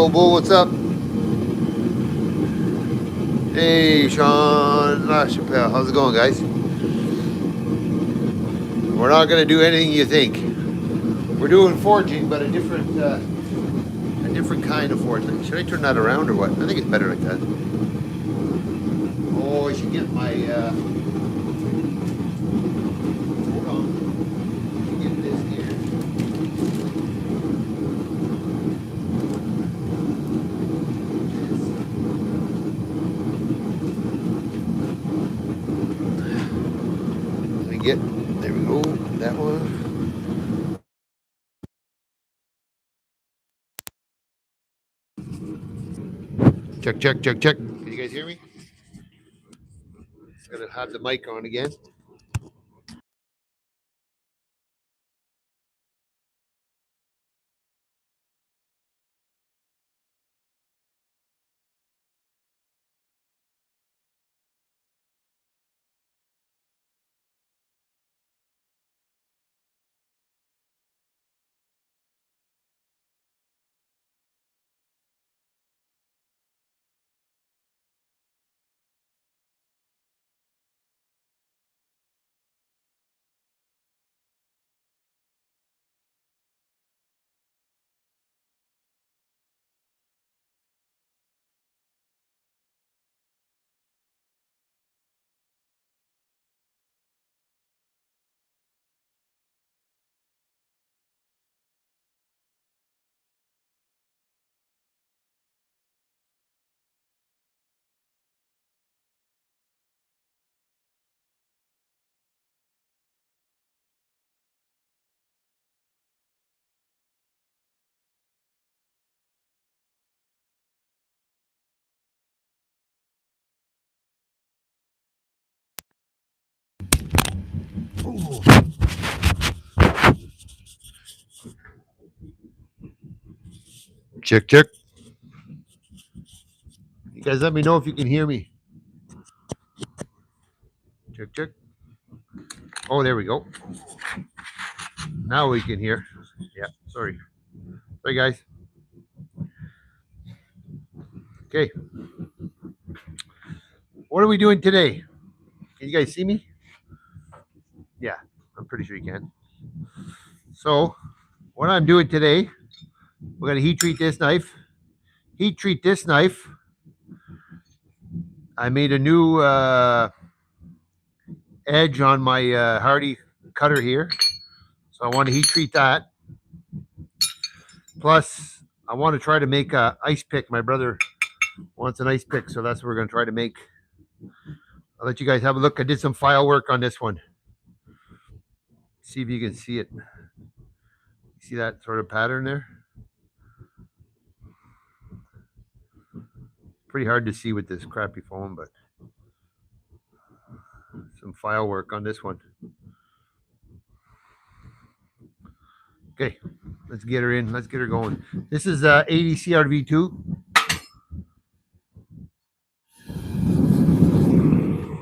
Bull, what's up? Hey, Sean LaChapelle, how's it going, guys? We're not going to do anything you think. We're doing forging, but a different kind of forging. Should I turn that around or what? I think it's better like that. Oh, I should get my. Hold on. Get this here. Let me get. There we go. That one. Check, check, check, check. Can you guys hear me? Gotta have the mic on again. Ooh. Check, check. You guys let me know if you can hear me. Check, check. Oh, there we go. Now we can hear. Yeah, sorry. Sorry, guys. Okay. What are we doing today? Can you guys see me? Yeah, I'm pretty sure you can. So, what I'm doing today, we're going to heat treat this knife. Heat treat this knife. I made a new edge on my Hardy cutter here. So, I want to heat treat that. Plus, I want to try to make a ice pick. My brother wants an ice pick, so that's what we're going to try to make. I'll let you guys have a look. I did some file work on this one. See if you can see it. See that sort of pattern there? Pretty hard to see with this crappy phone, but some file work on this one. Okay, let's get her in. Let's get her going. This is 80 CRV2.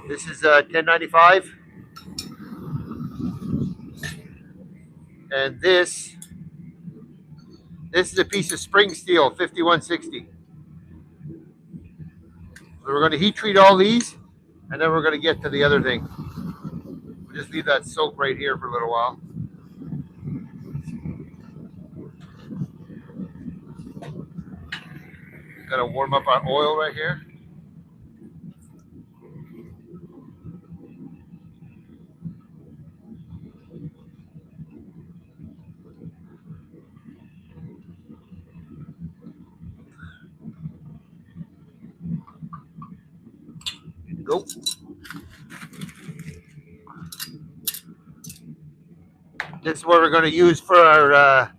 This is 1095. And this is a piece of spring steel, 5160. So we're going to heat treat all these, and then we're going to get to the other thing. We'll just leave that soak right here for a little while. Got to warm up our oil right here. Go. This is what we're going to use for our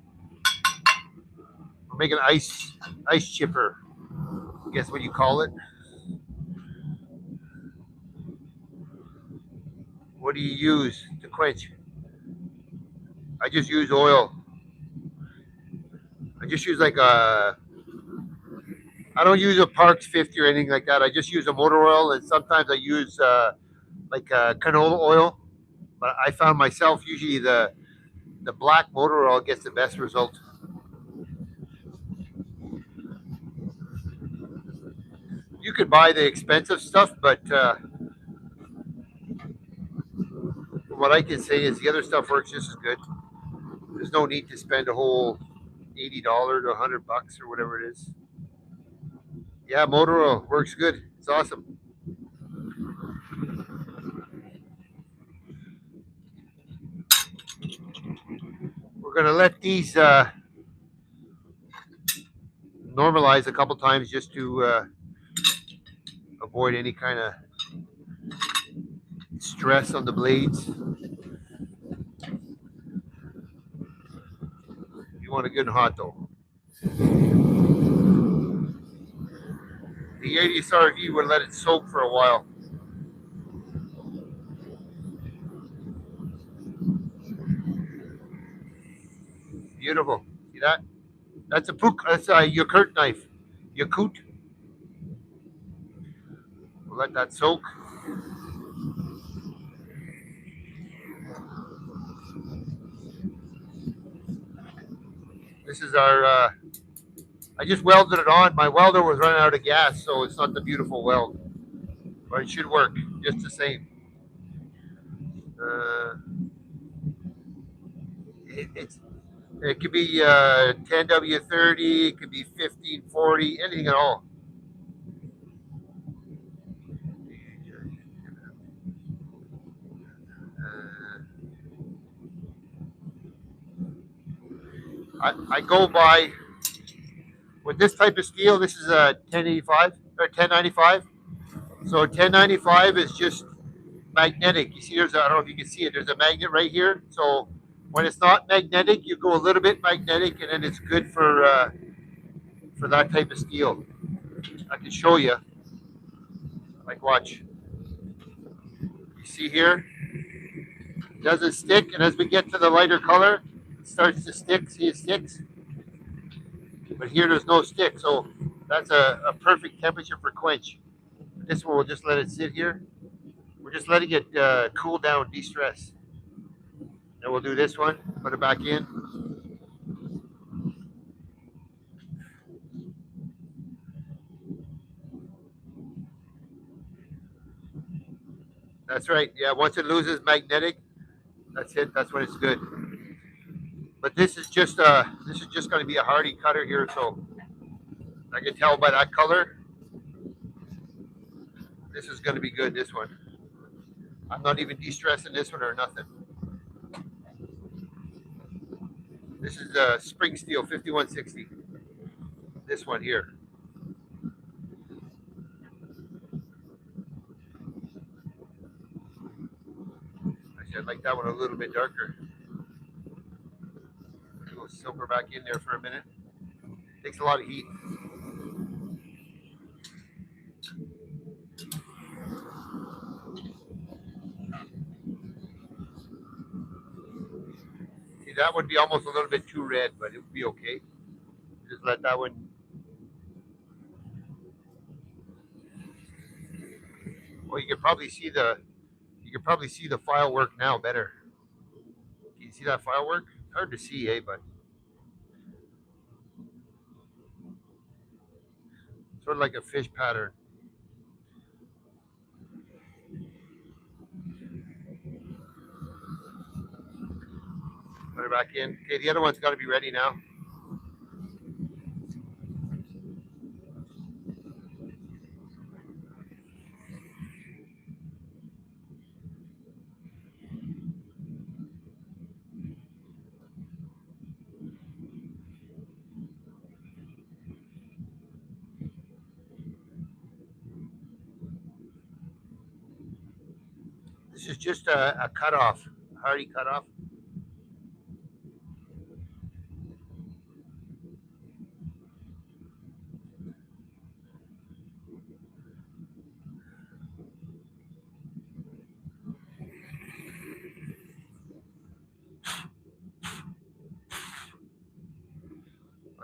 we're making ice chipper. I guess what you call it. What do you use to quench? I just use oil. I just use like a. I don't use a Parks 50 or anything like that. I just use a motor oil, and sometimes I use like canola oil. But I found myself usually the black motor oil gets the best result. You could buy the expensive stuff, but what I can say is the other stuff works just as good. There's no need to spend a whole $80 to $100 or whatever it is. Yeah, motor oil works good. It's awesome. We're gonna let these normalize a couple times just to avoid any kind of stress on the blades. You want a good hot though. The 80s RV would let it soak for a while. Beautiful. See that? That's a Puk. That's a Yakut knife. Yakut. We'll let that soak. This is our. I just welded it on. My welder was running out of gas, so it's not the beautiful weld, but it should work just the same. Uh, it's it could be 10W30, it could be 1540, anything at all. Uh, I go by with this type of steel. This is a 1085 or 1095. So 1095 is just magnetic. You see, I don't know if you can see it. There's a magnet right here. So when it's not magnetic, you go a little bit magnetic, and then it's good for that type of steel. I can show you. Like, watch. You see here, it doesn't stick, and as we get to the lighter color, it starts to stick. See, it sticks. But here, there's no stick, so that's a perfect temperature for quench. This one, we'll just let it sit here. We're just letting it cool down, de-stress. Then we'll do this one, put it back in. That's right. Yeah, once it loses magnetic, that's it. That's when it's good. But this is just going to be a hardy cutter here, so I can tell by that color. This is going to be good. This one. I'm not even de-stressing this one or nothing. This is the Spring Steel 5160. This one here. Actually, I'd like that one a little bit darker. We'll silver back in there for a minute. Takes a lot of heat. See, that would be almost a little bit too red, but it would be okay. Just let that one. Well, you can probably see the file work now better. Can you see that file work? It's hard to see, eh? But sort of like a fish pattern. Put it back in. Okay, the other one's got to be ready now. This is just a cutoff, hardy cutoff.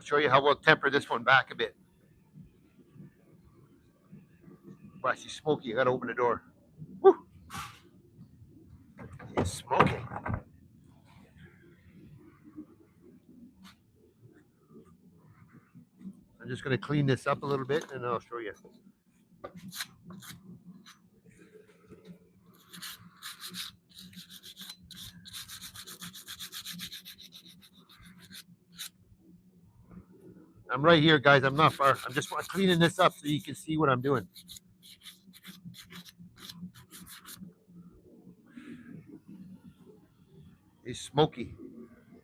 I'll show you how we'll temper this one back a bit. Wow, she's smoky. You gotta open the door. Woo! It's smoking. I'm just gonna clean this up a little bit, and I'll show you. I'm right here, guys. I'm not far. I'm just cleaning this up so you can see what I'm doing. It's smoky.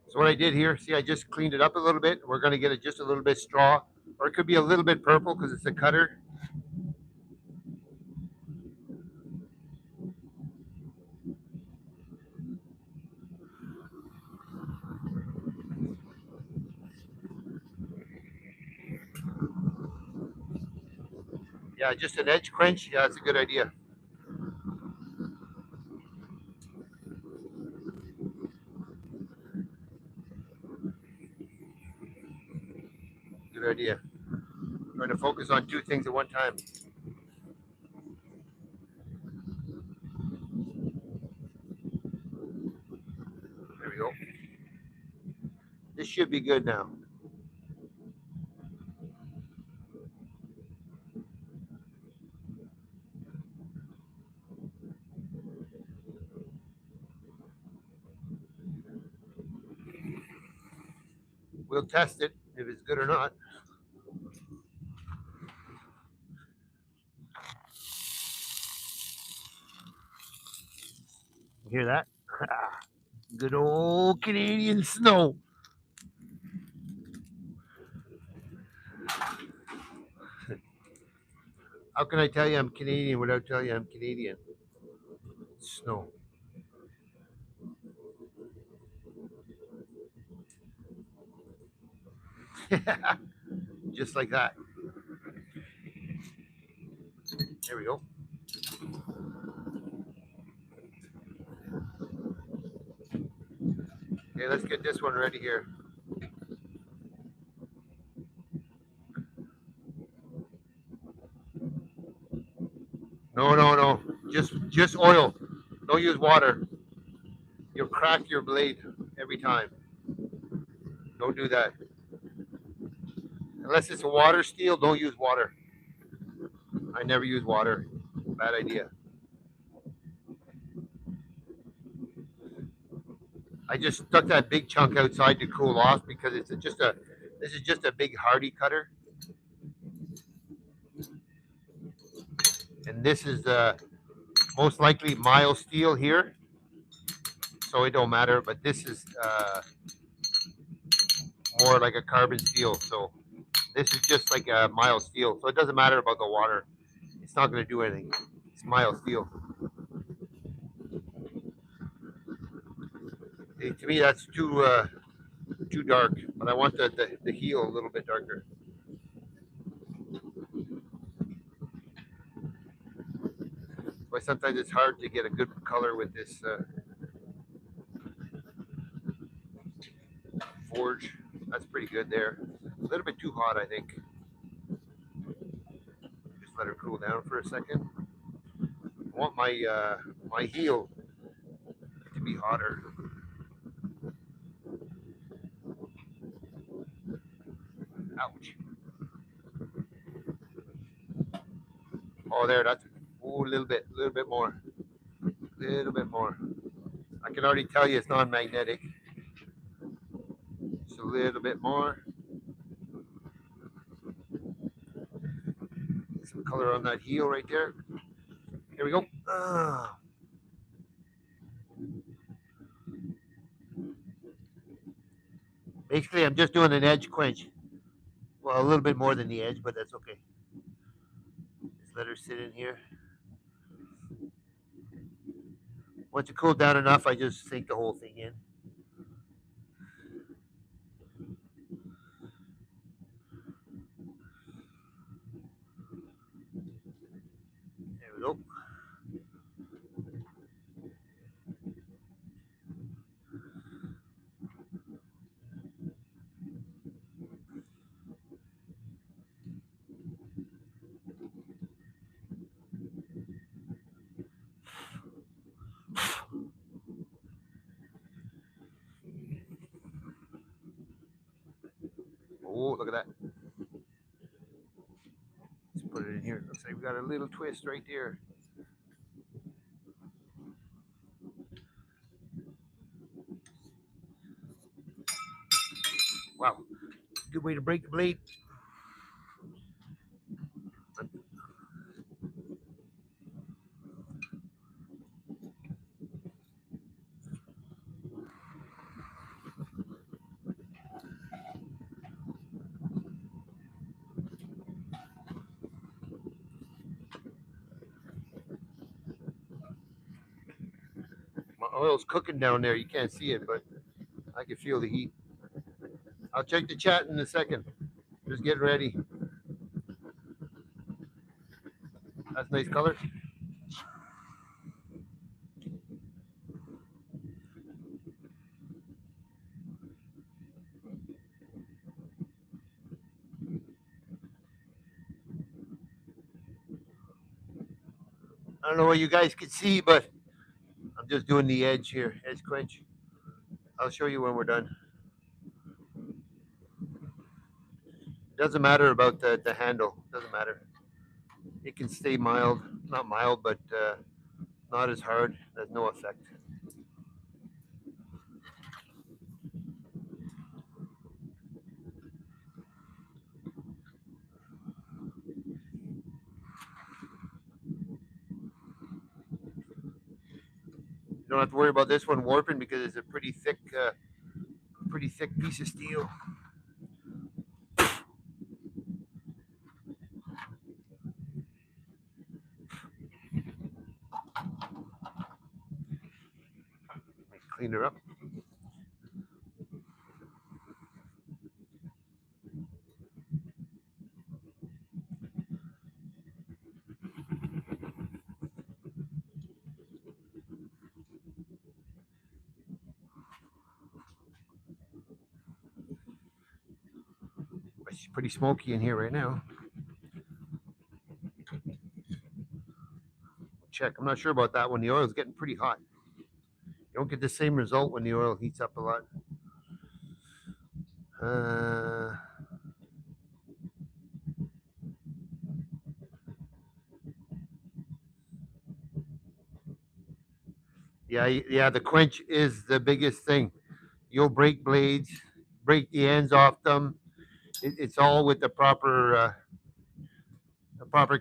So what I did here, see, I just cleaned it up a little bit. We're going to get it just a little bit straw, or it could be a little bit purple because it's a cutter. Yeah, just an edge quench. Yeah, that's a good idea. Good idea. Trying to focus on two things at one time. There we go. This should be good now. We'll test it if it's good or not. You hear that? Good old Canadian snow. How can I tell you I'm Canadian without telling you I'm Canadian? Snow. Just like that. There we go. Okay, let's get this one ready here. No, no, no. Just oil. Don't use water. You'll crack your blade every time. Don't do that. Unless it's a water steel, don't use water. I never use water. Bad idea. I just stuck that big chunk outside to cool off because it's just a this is just a big hardy cutter, and this is most likely mild steel here, so it don't matter. But this is more like a carbon steel, so this is just like a mild steel, so it doesn't matter about the water. It's not going to do anything. It's mild steel. To me, that's too dark, but I want the heel a little bit darker. But sometimes it's hard to get a good color with this forge. That's pretty good there. A little bit too hot, I think. Just let her cool down for a second. I want my heel to be hotter. Ouch. Oh, there. That's a little bit more, a little bit more. I can already tell you it's non-magnetic. Just a little bit more. Some color on that heel right there. Here we go. Basically, I'm just doing an edge quench. Well, a little bit more than the edge, but that's okay. Just let her sit in here. Once it cooled down enough, I just sink the whole thing in. There we go. Oh, look at that. Let's put it in here. Looks like we got a little twist right there. Wow, good way to break the blade. My oil's cooking down there. You can't see it, but I can feel the heat. I'll check the chat in a second. Just get ready. That's nice color. I don't know what you guys can see, but I'm just doing the edge here, edge quench. I'll show you when we're done. Doesn't matter about the handle. Doesn't matter. It can stay mild, not mild, but not as hard. There's no effect. You don't have to worry about this one warping because it's a pretty thick piece of steel. Clean her up. It's pretty smoky in here right now. Check. I'm not sure about that one. The oil's getting pretty hot. You don't get the same result when the oil heats up a lot. Yeah. The quench is the biggest thing. You'll break blades, break the ends off them. It's all with the proper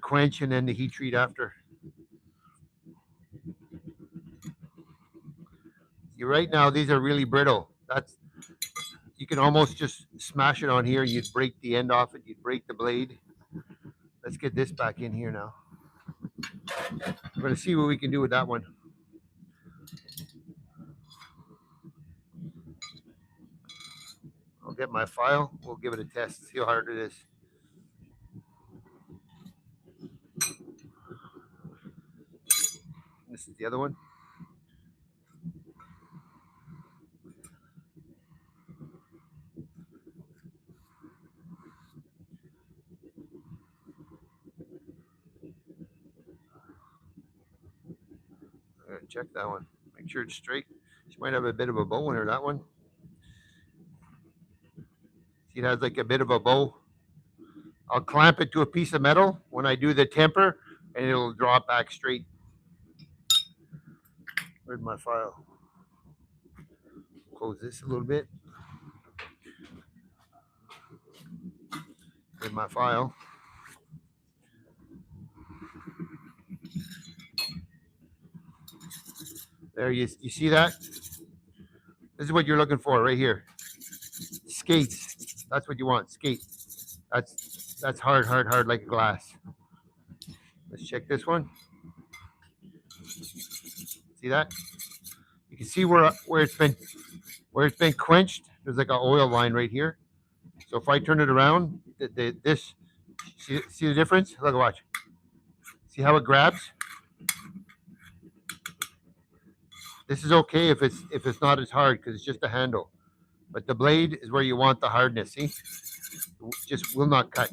quench and then the heat treat after. You're right now; these are really brittle. You can almost just smash it on here. You'd break the end off it. You'd break the blade. Let's get this back in here now. We're going to see what we can do with that one. I'll get my file. We'll give it a test. See how hard it is. This is the other one. Check that one. Make sure it's straight. She might have a bit of a bow in her, that one. See, it has like a bit of a bow. I'll clamp it to a piece of metal when I do the temper, and it'll draw it back straight. Where's my file? Close this a little bit. Here's my file. There, you see that? This is what you're looking for right here. Skates. That's what you want. Skate. That's hard like a glass. Let's check this one. See that? You can see where it's been quenched. There's like an oil line right here. So if I turn it around, this see the difference? Look, watch. See how it grabs? This is okay if it's not as hard because it's just a handle. But the blade is where you want the hardness. See? It just will not cut.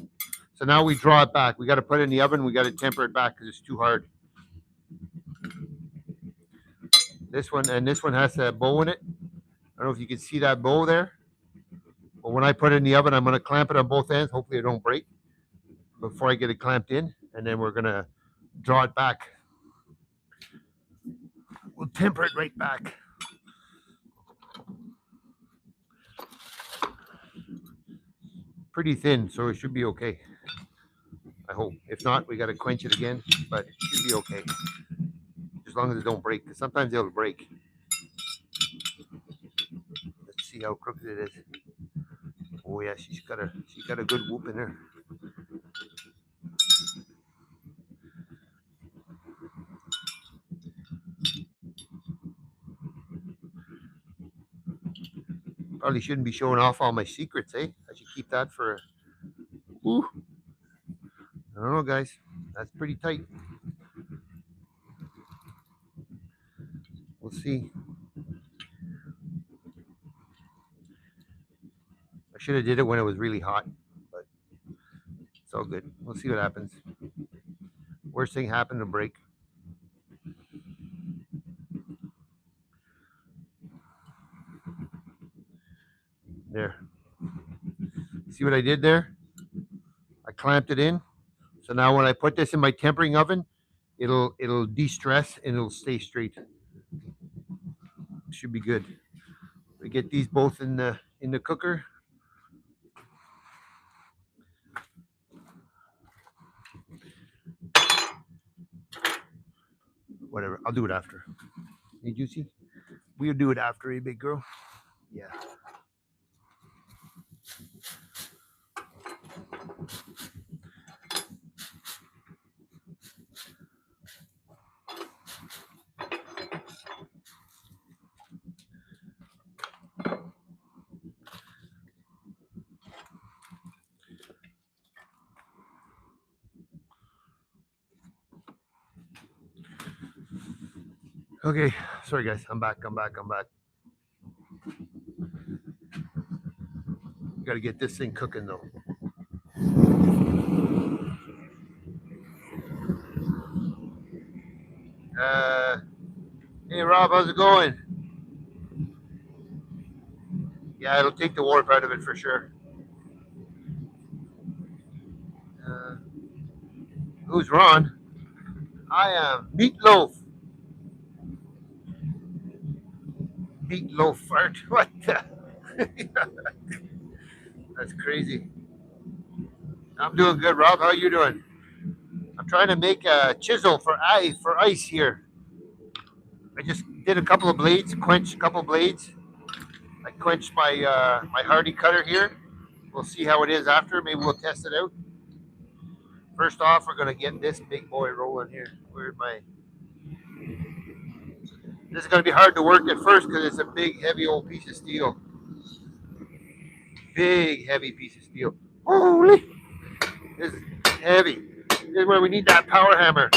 So now we draw it back. We got to put it in the oven. We got to temper it back because it's too hard. This one has a bow in it. I don't know if you can see that bow there. But when I put it in the oven, I'm going to clamp it on both ends. Hopefully it don't break before I get it clamped in. and then we're gonna draw it back. We'll temper it right back. Pretty thin, so it should be okay. I hope. If not, we gotta quench it again, but it should be okay. As long as it don't break, because sometimes it'll break. Let's see how crooked it is. Oh yeah, she's got a good whoop in her. Probably shouldn't be showing off all my secrets, eh? I should keep that for. Ooh. I don't know, guys. That's pretty tight. We'll see. I should have did it when it was really hot, but it's all good. We'll see what happens. Worst thing happened to break. There. See what I did there? I clamped it in. So now when I put this in my tempering oven, it'll de-stress and it'll stay straight. Should be good. We get these both in the cooker. Whatever. I'll do it after. Hey, Juicy? We'll do it after, eh, big girl? Yeah. Okay. Sorry, guys. I'm back. Got to get this thing cooking, though. Hey, Rob, how's it going? Yeah, it'll take the warp out of it for sure. Who's Ron? I am Meatloaf. Meatloaf fart. What the? That's crazy. I'm doing good, Rob. How you doing? I'm trying to make a chisel for ice here. I just did a couple of blades, quenched a couple of blades. I quenched my my hardy cutter here. We'll see how it is after. Maybe we'll test it out. First off, we're gonna get this big boy rolling here. Where's my? This is gonna be hard to work at first because it's a big, heavy old piece of steel. Big, heavy piece of steel. Holy! This is heavy. This is where we need that power hammer.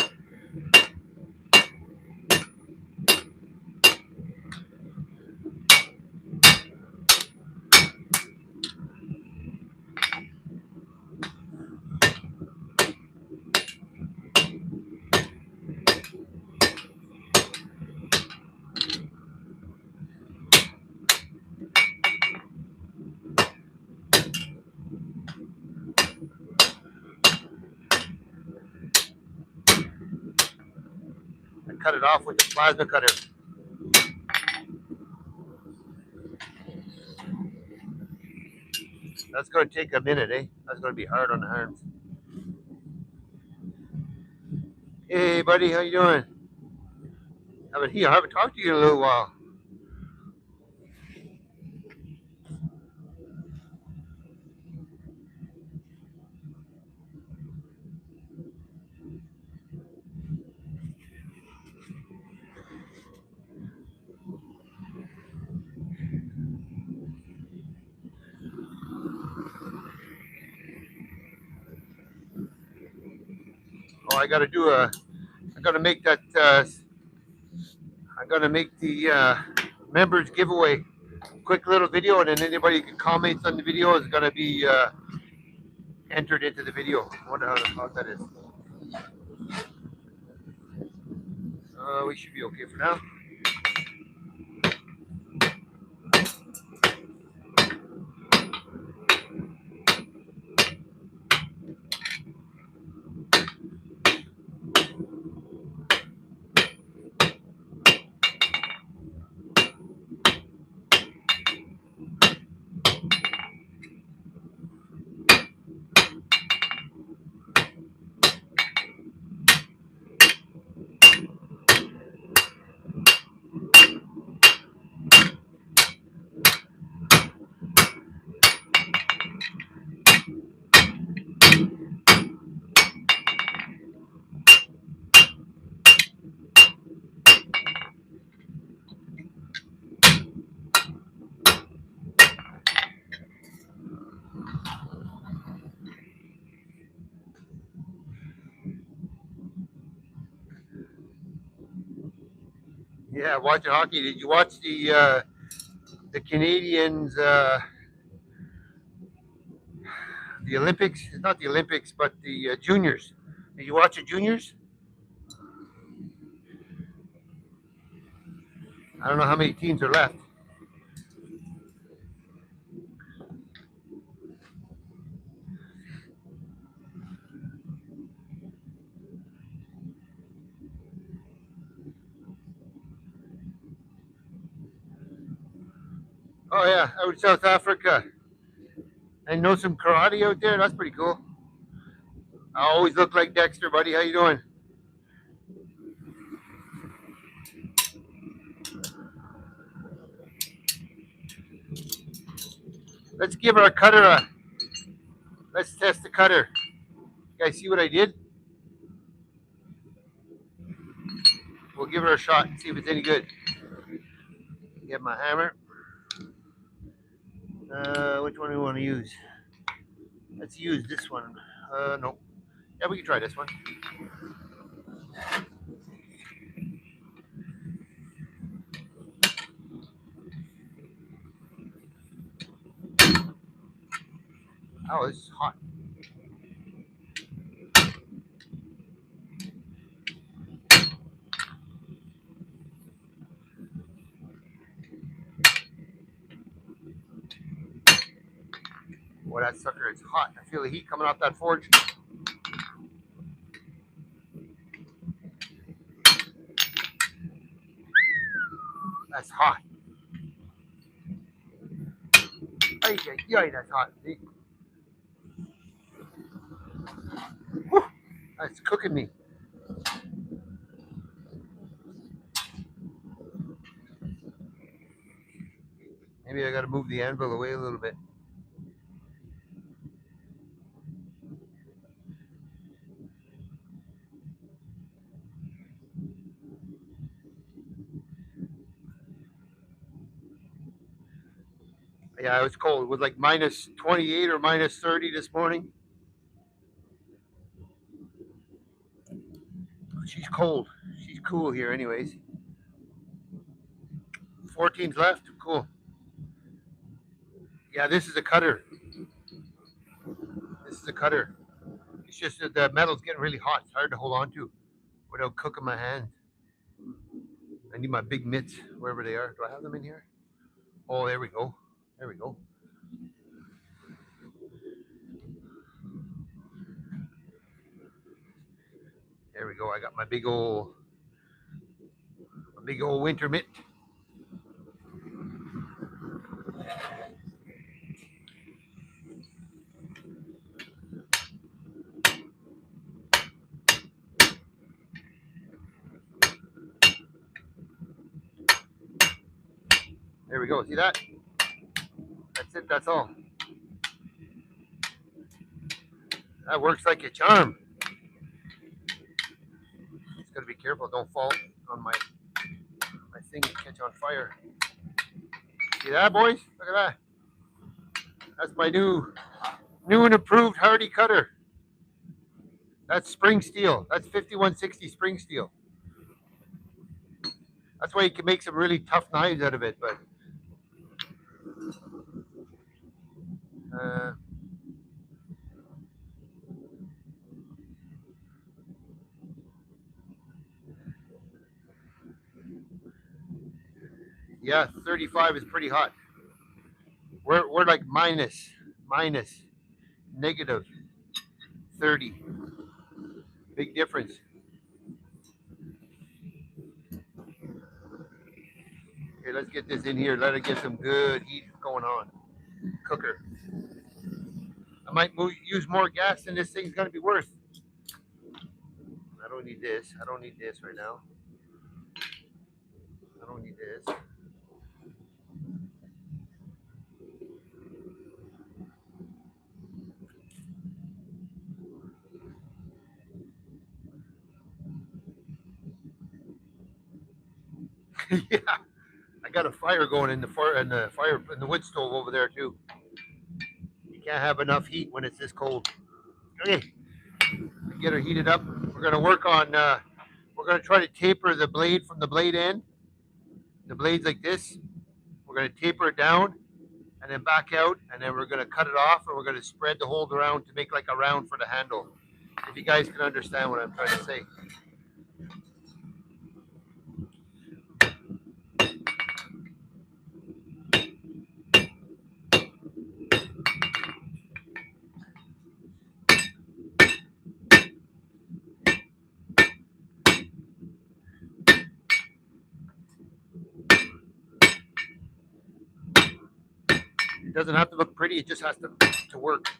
Cut it off with the plasma cutter. That's going to take a minute, eh? That's going to be hard on the arms. Hey, buddy, how you doing? I haven't talked to you in a little while. Oh, I got to do a. I got to make that. I'm going to make the members giveaway. Quick little video, and then anybody who comments on the video is going to be entered into the video. I wonder how that is. We should be okay for now. Yeah, watching hockey. Did you watch the Canadians? The Olympics? Not the Olympics, but the juniors. Did you watch the juniors? I don't know how many teams are left. Oh yeah, out in South Africa. I know some karate out there. That's pretty cool. I always look like Dexter, buddy. How you doing? Let's give our cutter a. Let's test the cutter. You guys see what I did? We'll give her a shot and see if it's any good. Get my hammer. Which one do we want to use? Let's use this one. No. Yeah, we can try this one. Oh, this is hot. Boy, that sucker is hot. I feel the heat coming off that forge. That's hot. Ay, that's hot. See? Whew, that's cooking me. Maybe I got to move the anvil away a little bit. Yeah, it was cold. It was like minus 28 or minus 30 this morning. She's cold. She's cool here, anyways. 4 teams left. Cool. Yeah, this is a cutter. This is a cutter. It's just that the metal's getting really hot. It's hard to hold on to without cooking my hands. I need my big mitts, wherever they are. Do I have them in here? Oh, there we go. There we go. There we go. I got my big old winter mitt. There we go. See that? That's it. That's all. That works like a charm. Just gotta be careful. Don't fall on my thing and catch on fire. See that, boys? Look at that. That's my new and improved Hardy cutter. That's spring steel. That's 5160 spring steel. That's why you can make some really tough knives out of it. But yeah, 35 is pretty hot. We're like minus negative 30. Big difference. Okay, let's get this in here. Let it get some good heat going on. Cooker. I might use more gas than this thing's gonna be worth. I don't need this. I don't need this right now. I don't need this. Yeah, I got a fire going in the wood stove over there too. You can't have enough heat when it's this cold. Okay, get her heated up. We're gonna work on. We're gonna try to taper the blade from the blade end, the blades like this. We're going to taper it down and then back out, and then we're going to cut it off, and we're going to spread the hold around to make like a round for the handle. If you guys can understand what I'm trying to say. It doesn't have to look pretty, it just has to work.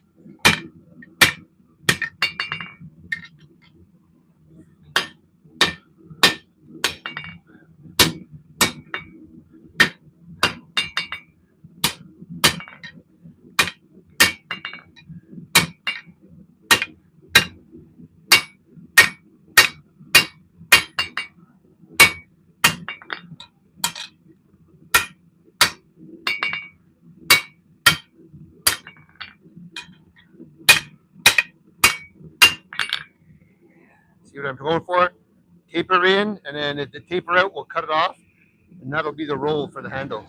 See what I'm going for? Taper in, and then at the taper out, we'll cut it off, and that'll be the roll for the handle.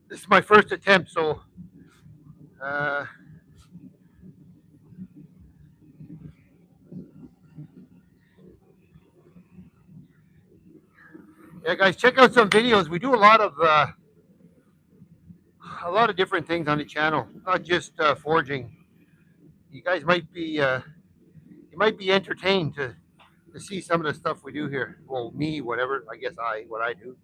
This is my first attempt, so yeah, guys, check out some videos. We do a lot of different things on the channel, not just forging. You guys might be entertained to see some of the stuff we do here. Well, me, whatever. I guess what I do.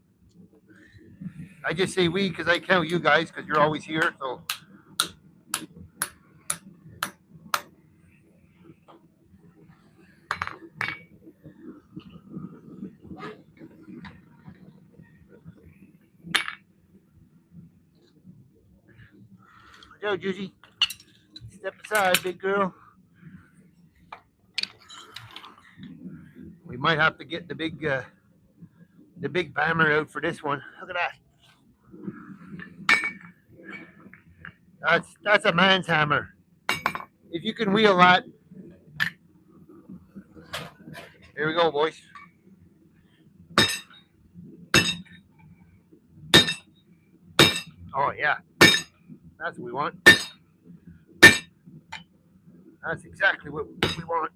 I just say we because I count you guys because you're always here. So. Yo, Juicy. Step aside, big girl. We might have to get the big hammer out for this one. Look at that. That's a man's hammer. If you can wheel that. Here we go, boys. Oh yeah, that's what we want. That's exactly what we want.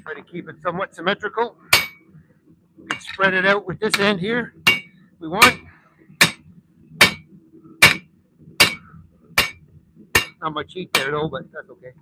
Try to keep it somewhat symmetrical. We can spread it out with this end here if we want. Not much heat there though, but that's okay.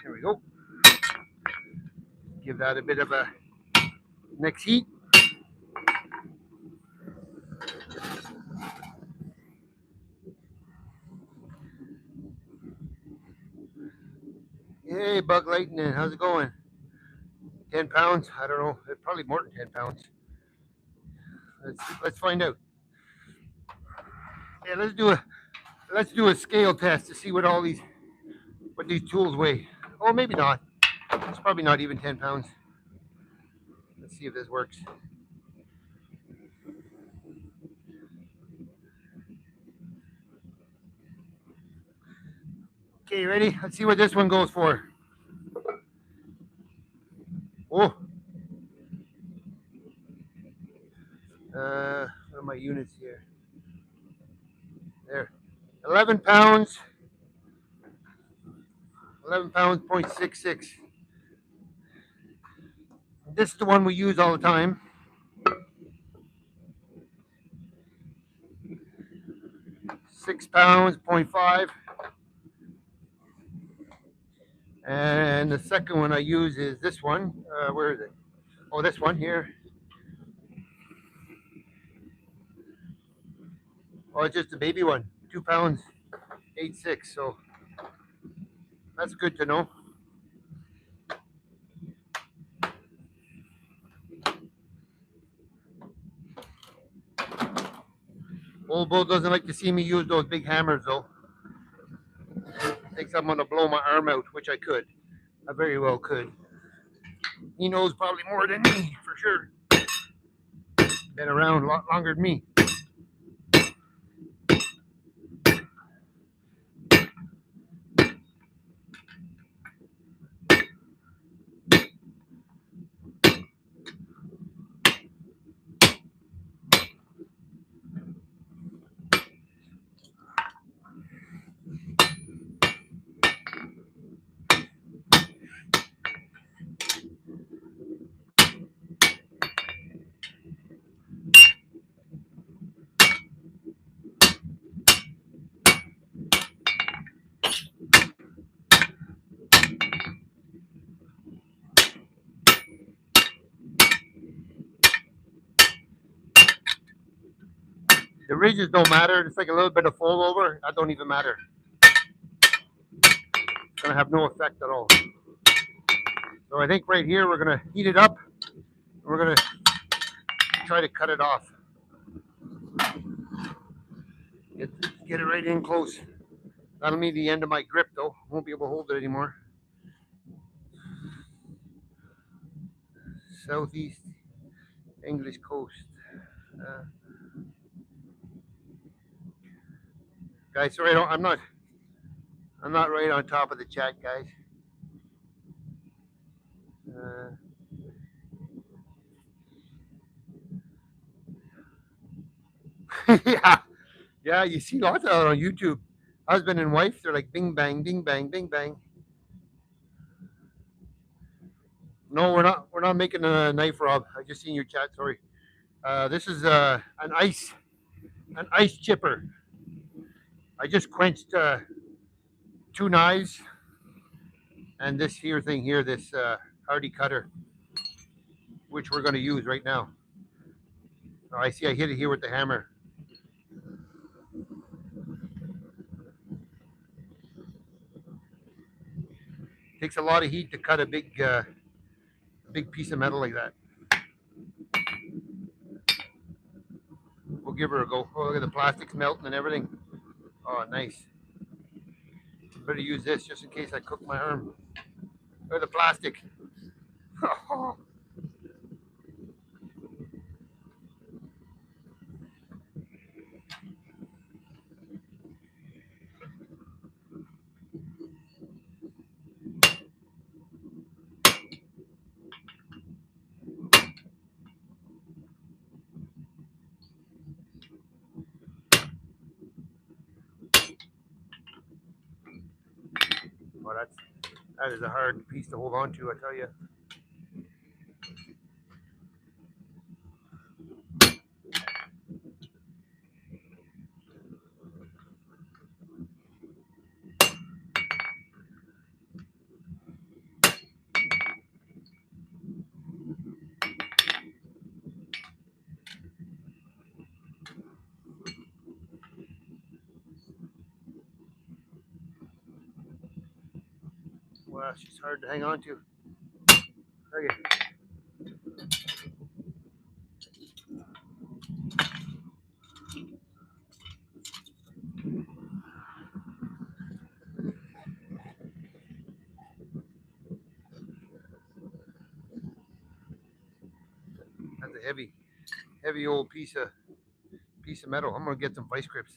There we go. Give that a bit of a next heat. Hey, Bug Lightning, how's it going? 10 pounds? I don't know. It's probably more than 10 pounds. Let's find out. Yeah, let's do a scale test to see what these tools weigh. Oh, maybe not. It's probably not even 10 pounds. Let's see if this works. Okay, you ready? Let's see what this one goes for. Oh. What are my units here? There. 11 pounds. 11 pounds, 0.66. This is the one we use all the time. £6, 0.5. And the second one I use is this one. Where is it? Oh, this one here. Oh, it's just a baby one. 2 pounds, 8.6. So that's good to know. Old Bull doesn't like to see me use those big hammers though. Thinks I'm gonna blow my arm out, which I could. I very well could. He knows probably more than me for sure. Been around a lot longer than me. The ridges don't matter. It's like a little bit of fold over. That don't even matter. It's gonna have no effect at all. So I think right here we're gonna heat it up. We're gonna try to cut it off. Get it right in close. That'll be the end of my grip though. Won't be able to hold it anymore. Southeast English coast. Uh, guys, sorry, I'm not right on top of the chat, guys. Uh, yeah, yeah. You see lots of that on YouTube. Husband and wife, they're like bing bang, bing bang, bing bang. No, we're not. We're not making a knife, Rob. I just seen your chat. Sorry. This is an ice chipper. I just quenched 2 knives and this here thing here, this hardy cutter, which we're going to use right now. Oh, I see. I hit it here with the hammer. Takes a lot of heat to cut a big piece of metal like that. We'll give her a go. Oh, look at the plastics melting and everything. Oh, nice. Better use this just in case I cook my arm. Look at the plastic. Well, that is a hard piece to hold on to, I tell you. Well, she's hard to hang on to. Okay. That's a heavy old piece of metal. I'm gonna get some vice grips.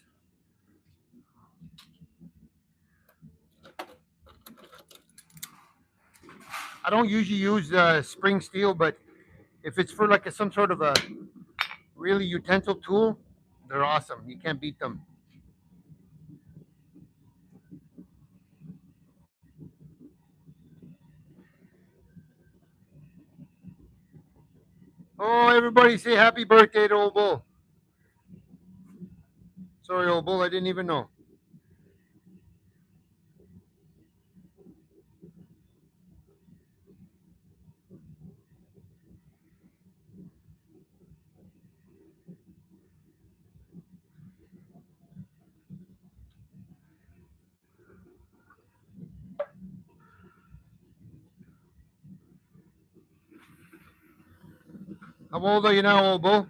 I don't usually use spring steel, but if it's for like some sort of a really utensil tool, they're awesome. You can't beat them. Oh, everybody say happy birthday to Old Bull. Sorry, Old Bull, I didn't even know. How old are you now, Old Bull?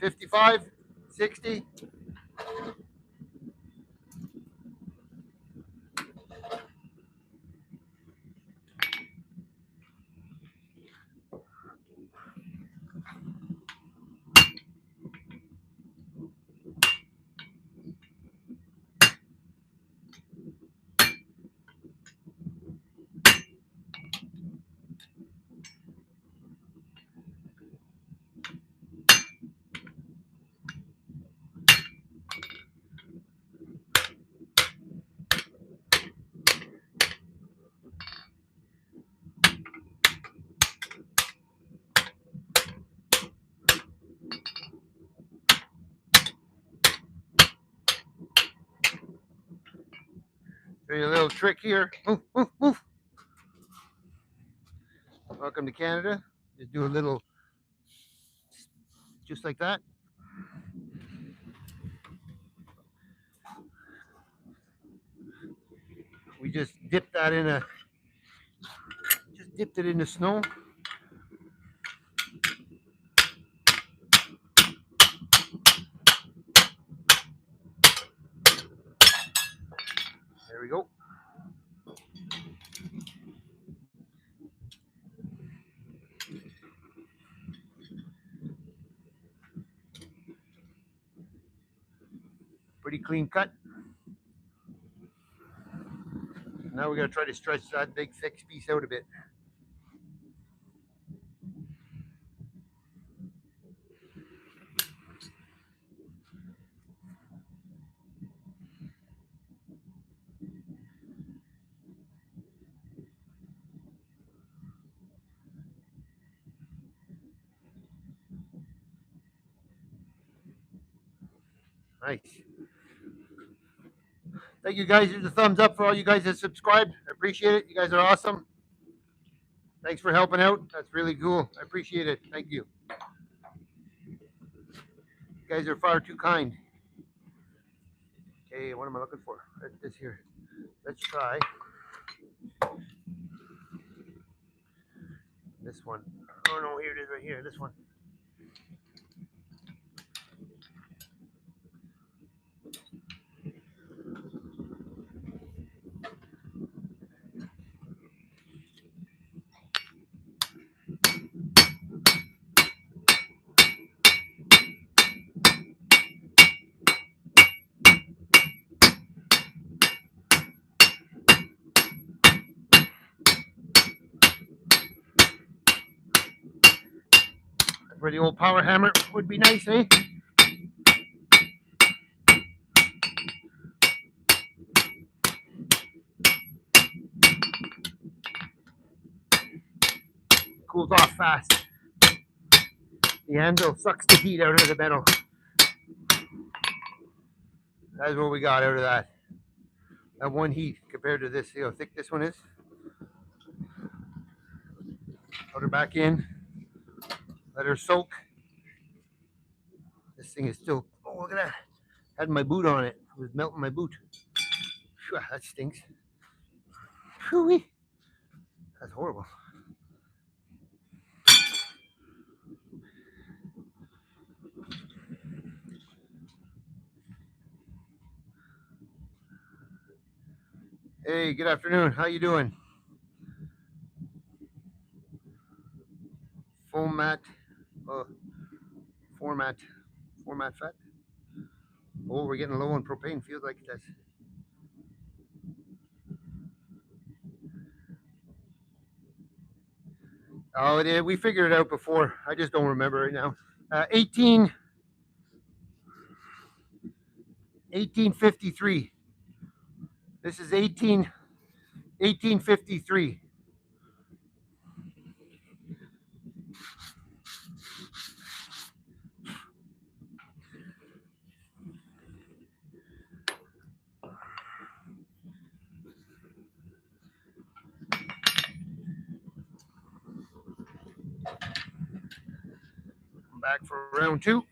55, 60. Show you a little trick here. Oof, oof, oof. Welcome to Canada. Just do a little, just like that. We just dipped that in a, just dipped it in the snow. There we go. Pretty clean cut. Now we got to try to stretch that big thick piece out a bit. Nice. Thank you guys. Here's a thumbs up for all you guys that subscribed. I appreciate it. You guys are awesome. Thanks for helping out. That's really cool. I appreciate it. Thank you. You guys are far too kind. Okay, what am I looking for? This here. Let's try this one. Oh no, here it is right here. This one. Where the old power hammer would be nice, eh? Cools off fast. The anvil sucks the heat out of the metal. That's what we got out of that. That one heat compared to this. See how thick this one is? Put her back in. Let her soak. This thing is still, oh, look at that. Had my boot on it. It was melting my boot. Phew, that stinks. Phew-wee. That's horrible. Hey, good afternoon. How you doing? Format fat. Oh, we're getting low on propane. Feels like it does. Oh, it is. We figured it out before. I just don't remember right now. 1853. This is 1853. Back for round two.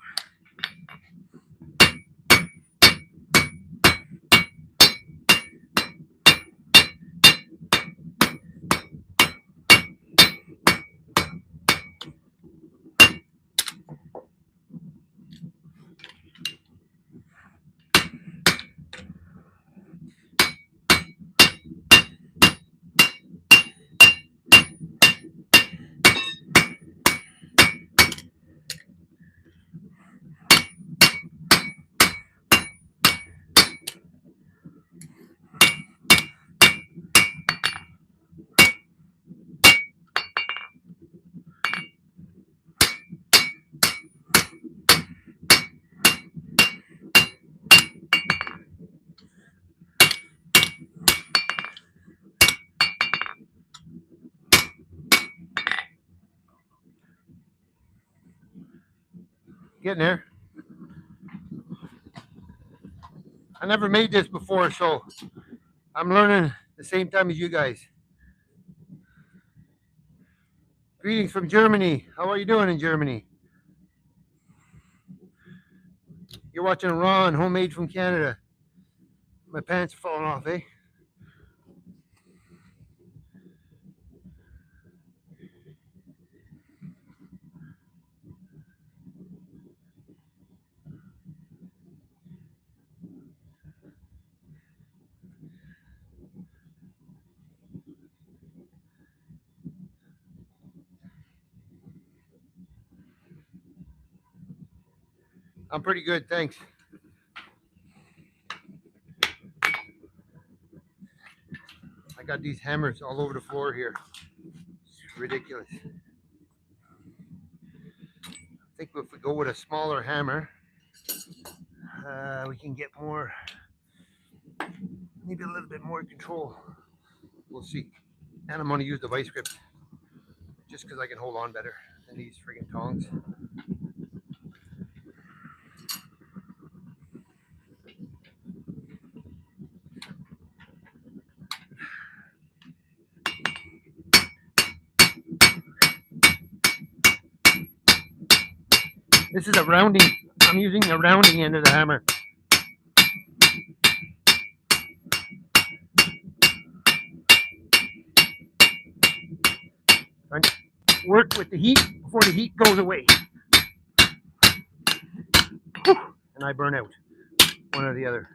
Getting there. I never made this before, so I'm learning the same time as you guys. Greetings from Germany. How are you doing in Germany? You're watching Ron, homemade from Canada. My pants are falling off, eh? I'm pretty good, thanks. I got these hammers all over the floor here. It's ridiculous. I think if we go with a smaller hammer, we can get more, maybe a little bit more control. We'll see. And I'm going to use the vice grip just because I can hold on better than these friggin' tongs. This is a rounding. I'm using the rounding end of the hammer. Trying to work with the heat before the heat goes away. And I burn out, one or the other.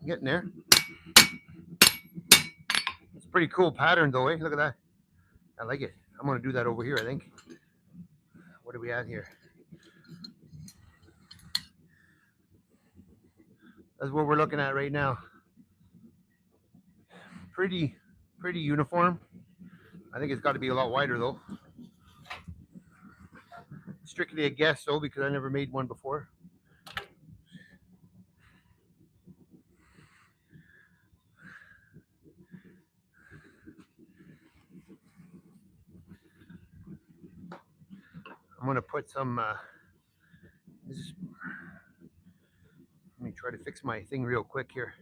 Getting there. It's a pretty cool pattern though, eh? Look at that. I like it. I'm going to do that over here, I think. What are we at here? That's what we're looking at right now. Pretty uniform. I think it's got to be a lot wider though. Strictly a guess though, because I never made one before. I'm going to put some, let me try to fix my thing real quick here.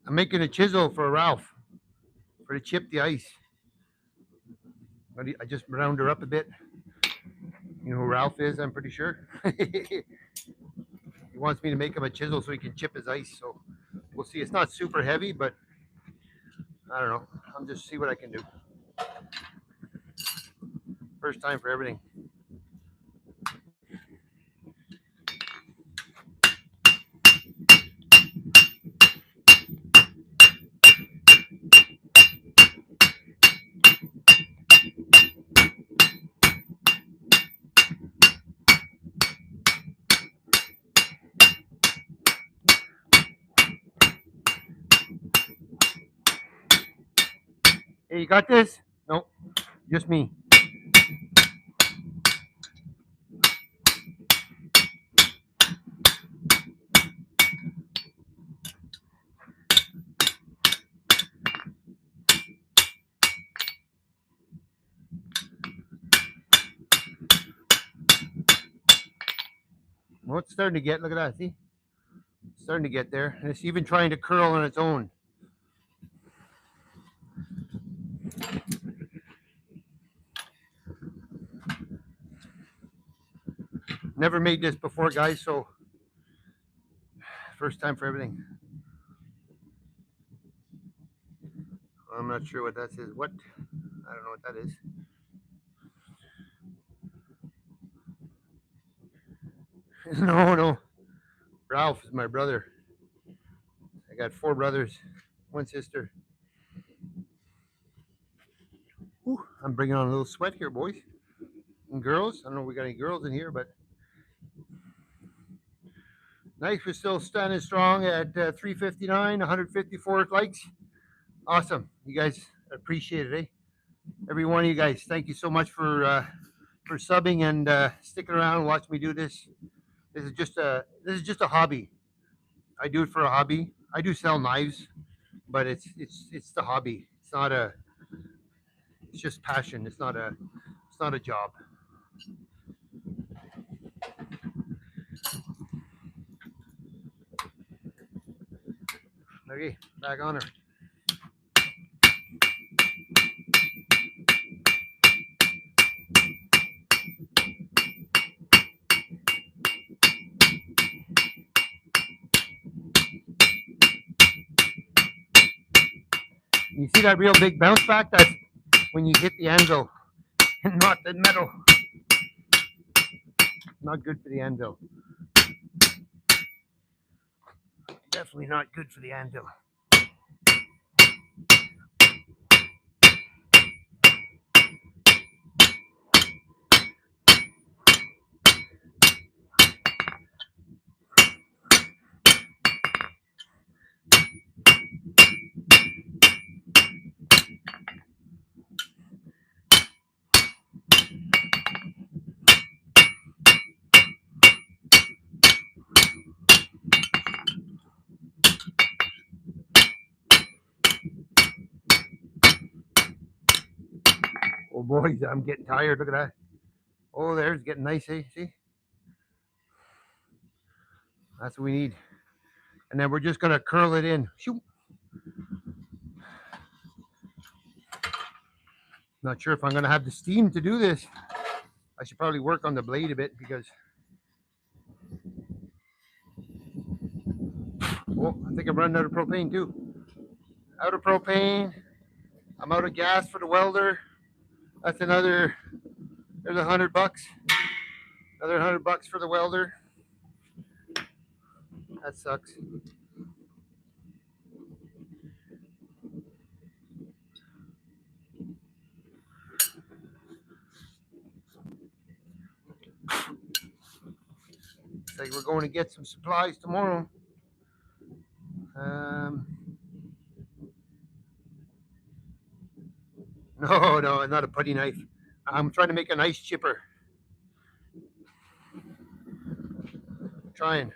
I'm making a chisel for Ralph to chip the ice. I just round her up a bit. You know who Ralph is, I'm pretty sure. He wants me to make him a chisel so he can chip his ice. So we'll see. It's not super heavy, but I don't know. I'm just see what I can do. First time for everything. Hey, you got this? No, just me. Well, it's starting to get, look at that, see? It's starting to get there. And it's even trying to curl on its own. Never made this before, guys, so first time for everything. I'm not sure what that is. What? I don't know what that is. No. Ralph is my brother. I got 4 brothers, 1 sister. Ooh, I'm bringing on a little sweat here, boys and girls. I don't know if we got any girls in here, but Nice. We're still standing strong at 359, 154 likes. Awesome. You guys appreciate it, eh? Every one of you guys. Thank you so much for subbing and sticking around and watching me do this. This is just a hobby. I do it for a hobby. I do sell knives, but it's the hobby. It's not a. It's just passion. It's not a job. Okay, back on her. You see that real big bounce back? That's when you hit the anvil and not the metal. Not good for the anvil. Definitely not good for the anvil. Oh boys, I'm getting tired. Look at that. Oh, there's getting nice, eh? See? That's what we need. And then we're just gonna curl it in. Shoot. Not sure if I'm gonna have the steam to do this. I should probably work on the blade a bit because I think I'm running out of propane too. Out of propane. I'm out of gas for the welder. That's another. There's $100. Another $100 for the welder. That sucks. It's like we're going to get some supplies tomorrow. Um, no, not a putty knife. I'm trying to make an ice chipper. Trying.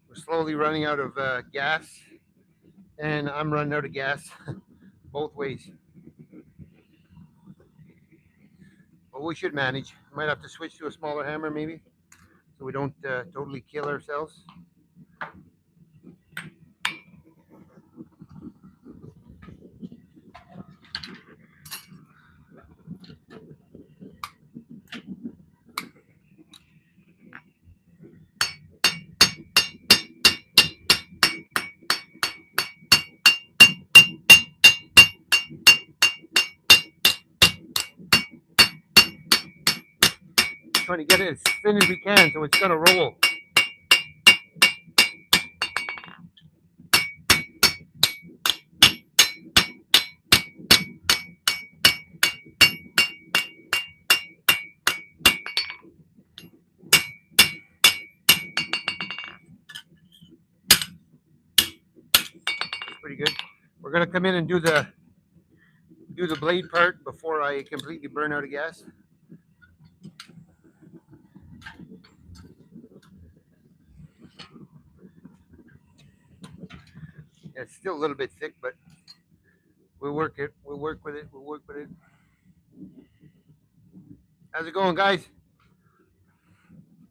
We're slowly running out of gas, and I'm running out of gas both ways. But we should manage. Might have to switch to a smaller hammer maybe, so we don't totally kill ourselves. Trying to get it as thin as we can so it's gonna roll. It's pretty good. We're gonna come in and do the blade part before I completely burn out of gas. It's still a little bit thick, but we'll work it. We'll work with it. We'll work with it. How's it going, guys?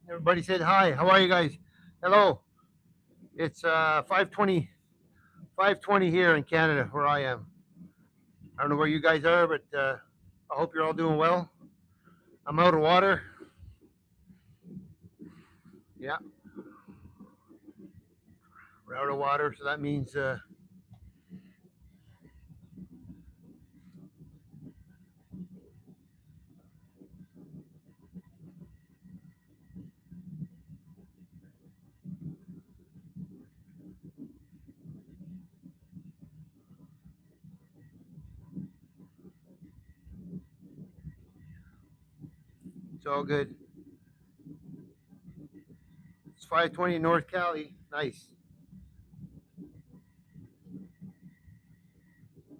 Everybody said hi. How are you guys? Hello. It's 5:20, 5:20 here in Canada, where I am. I don't know where you guys are, but I hope you're all doing well. I'm out of water. Yeah, we're out of water, so that means it's all good. 520 North Cali. Nice.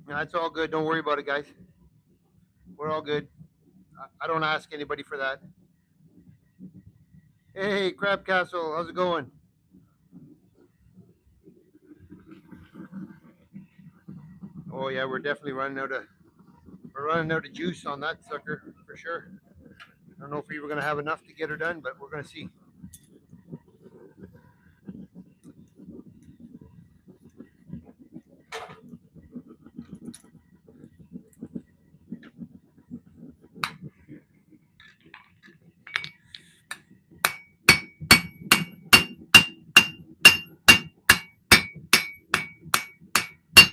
That's all good. Don't worry about it, guys. We're all good. I don't ask anybody for that. Hey, Crab Castle, how's it going? Oh yeah, we're definitely running out of juice on that sucker for sure. I don't know if we were gonna have enough to get her done, but we're gonna see.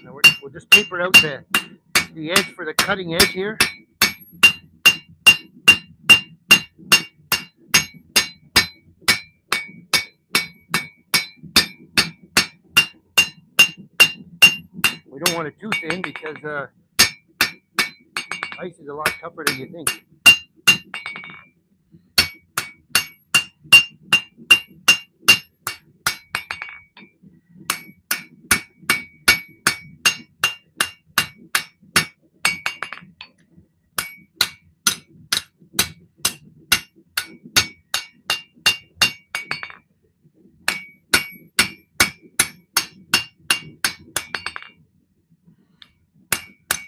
Now we'll just taper out the edge for the cutting edge here. We don't want it too thin because ice is a lot tougher than you think.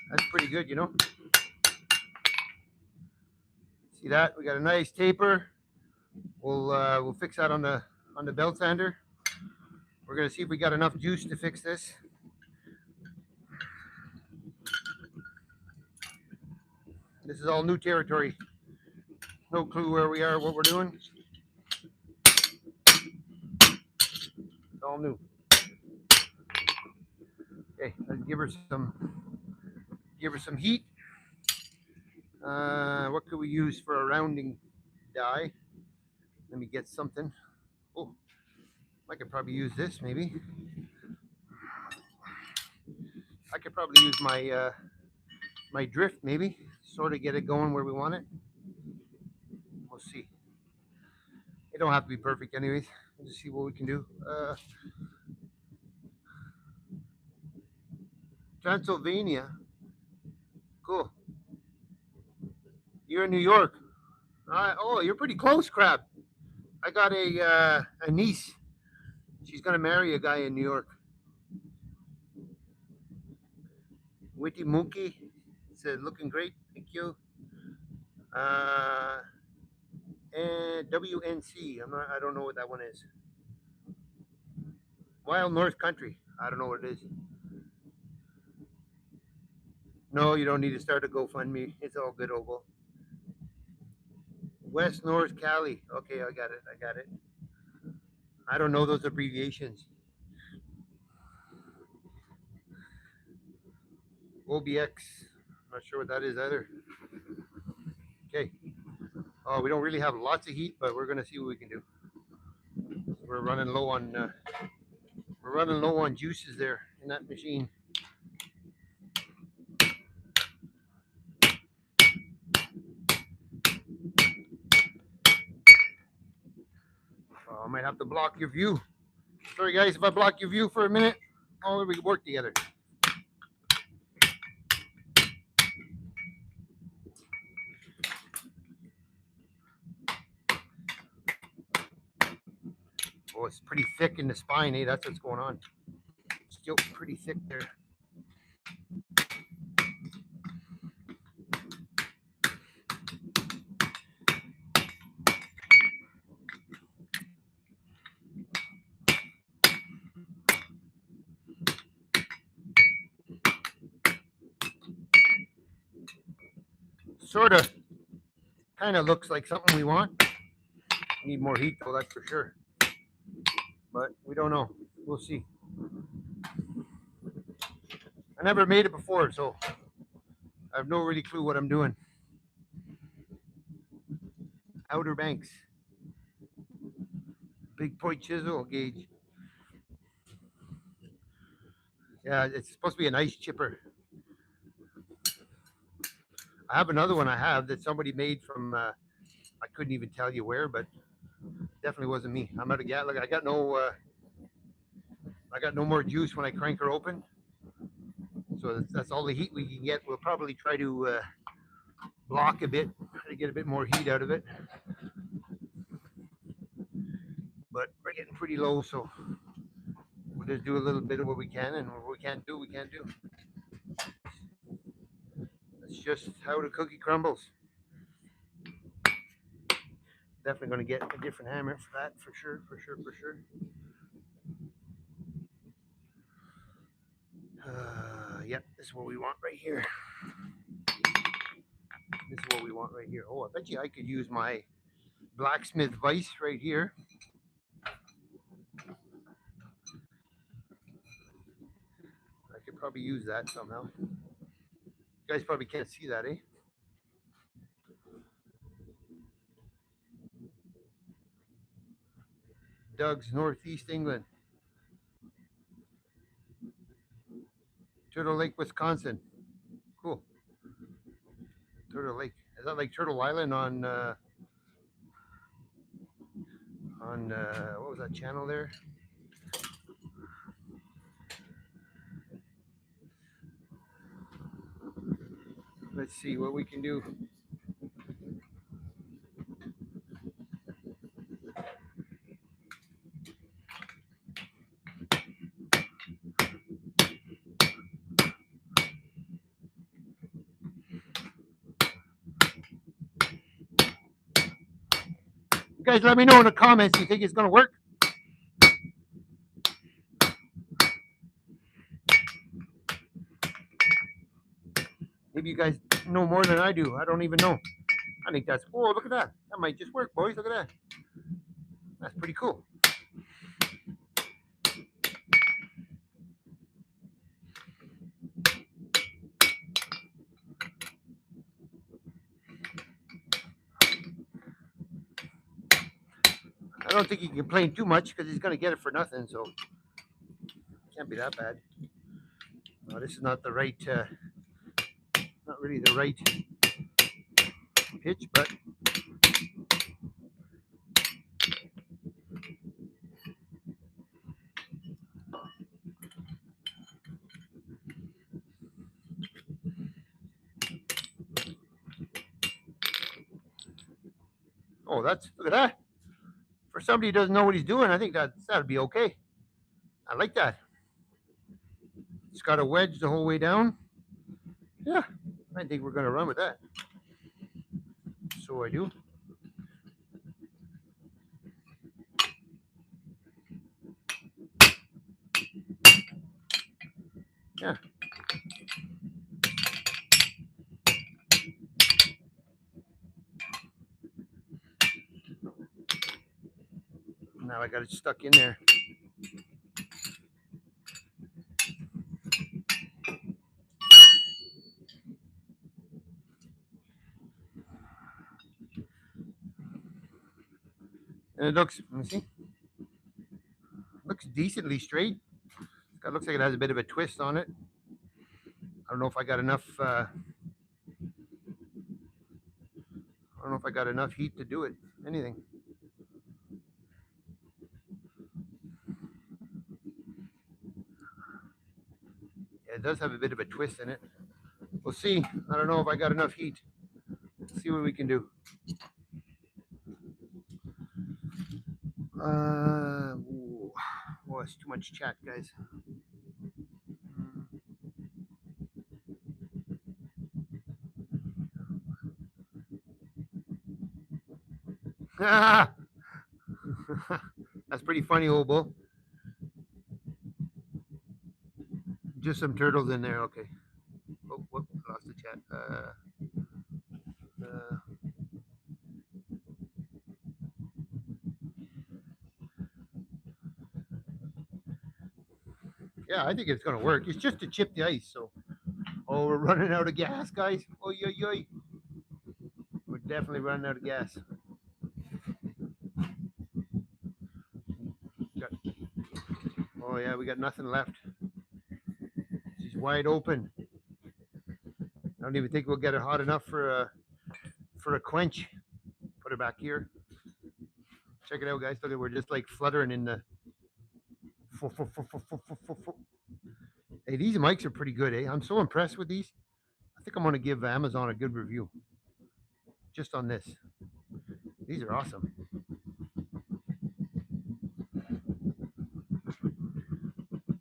That's pretty good, you know. See that? We got a nice taper. We'll fix that on the belt sander. We're gonna see if we got enough juice to fix this. This is all new territory. No clue where we are, what we're doing. It's all new. Okay, let's give her some heat. What could we use for a rounding die? Let me get something. Oh, I could probably use this maybe. I could probably use my drift maybe, sort of get it going where we want it. We'll see. It don't have to be perfect anyways. We'll just see what we can do. Transylvania. Cool. You're in New York. Oh, you're pretty close, Crab. I got a niece. She's gonna marry a guy in New York. Witty Mookie said, "Looking great, thank you." And WNC. I don't know what that one is. Wild North Country. I don't know what it is. No, you don't need to start a GoFundMe. It's all good, Ogle. West North Cali. Okay, I got it. I don't know those abbreviations. OBX. Not sure what that is either. Okay. Oh, we don't really have lots of heat, but we're gonna see what we can do. We're running low on juices there in that machine. I might have to block your view. Sorry guys, if I block your view for a minute, we can work together. Oh, it's pretty thick in the spine, eh? That's what's going on. Still pretty thick there. Sort of, kind of looks like something we want. Need more heat though, that's for sure. But we don't know. We'll see. I never made it before, so I have no really clue what I'm doing. Outer Banks. Big point chisel gauge. Yeah, it's supposed to be an ice chipper. I have another one I have that somebody made from, I couldn't even tell you where, but Definitely wasn't me. I'm out of gas. Look, I got no more juice when I crank her open. So that's all the heat we can get. We'll probably try to block a bit, try to get a bit more heat out of it. But we're getting pretty low, so we'll just do a little bit of what we can, and what we can't do, we can't do. That's just how the cookie crumbles. Definitely going to get a different hammer for that, for sure, for sure, for sure. Yep, this is what we want right here. This is what we want right here. Oh, I bet you I could use my blacksmith vise right here. I could probably use that somehow. You guys probably can't see that, eh? Doug's Northeast England. Turtle Lake, Wisconsin. Cool. Turtle Lake. Is that like Turtle Island on what was that channel there? Let's see what we can do. You guys let me know in the comments, you think it's going to work? Maybe you guys know more than I do. I don't even know. I think that's, oh, look at that. That might just work, boys. Look at that. That's pretty cool. I don't think he can complain too much because he's going to get it for nothing, so can't be that bad. No, this is not the right, not really the right pitch, but oh, that's, look at that. For somebody who doesn't know what he's doing, I think that'd be okay. I like that. It's got a wedge the whole way down. Yeah, I think we're going to run with that. So I do. Yeah. Now I got it stuck in there. And it looks, let me see, looks decently straight. It looks like it has a bit of a twist on it. I don't know if I got enough. I don't know if I got enough heat to do it. Anything. Yeah, it does have a bit of a twist in it. We'll see. I don't know if I got enough heat. Let's see what we can do. Oh, it's too much chat, guys. Ah! That's pretty funny, old bull. Just some turtles in there. Okay. Oh, whoop, lost the chat. Yeah, I think it's gonna work. It's just to chip the ice. So, oh, we're running out of gas, guys. Oh, yo. We're definitely running out of gas. Oh yeah, we got nothing left. She's wide open. I don't even think we'll get it hot enough for a quench. Put her back here. Check it out, guys. Look at, we're just like fluttering in the. Hey, these mics are pretty good, eh? I'm so impressed with these. I think I'm gonna give Amazon a good review just on this. These are awesome.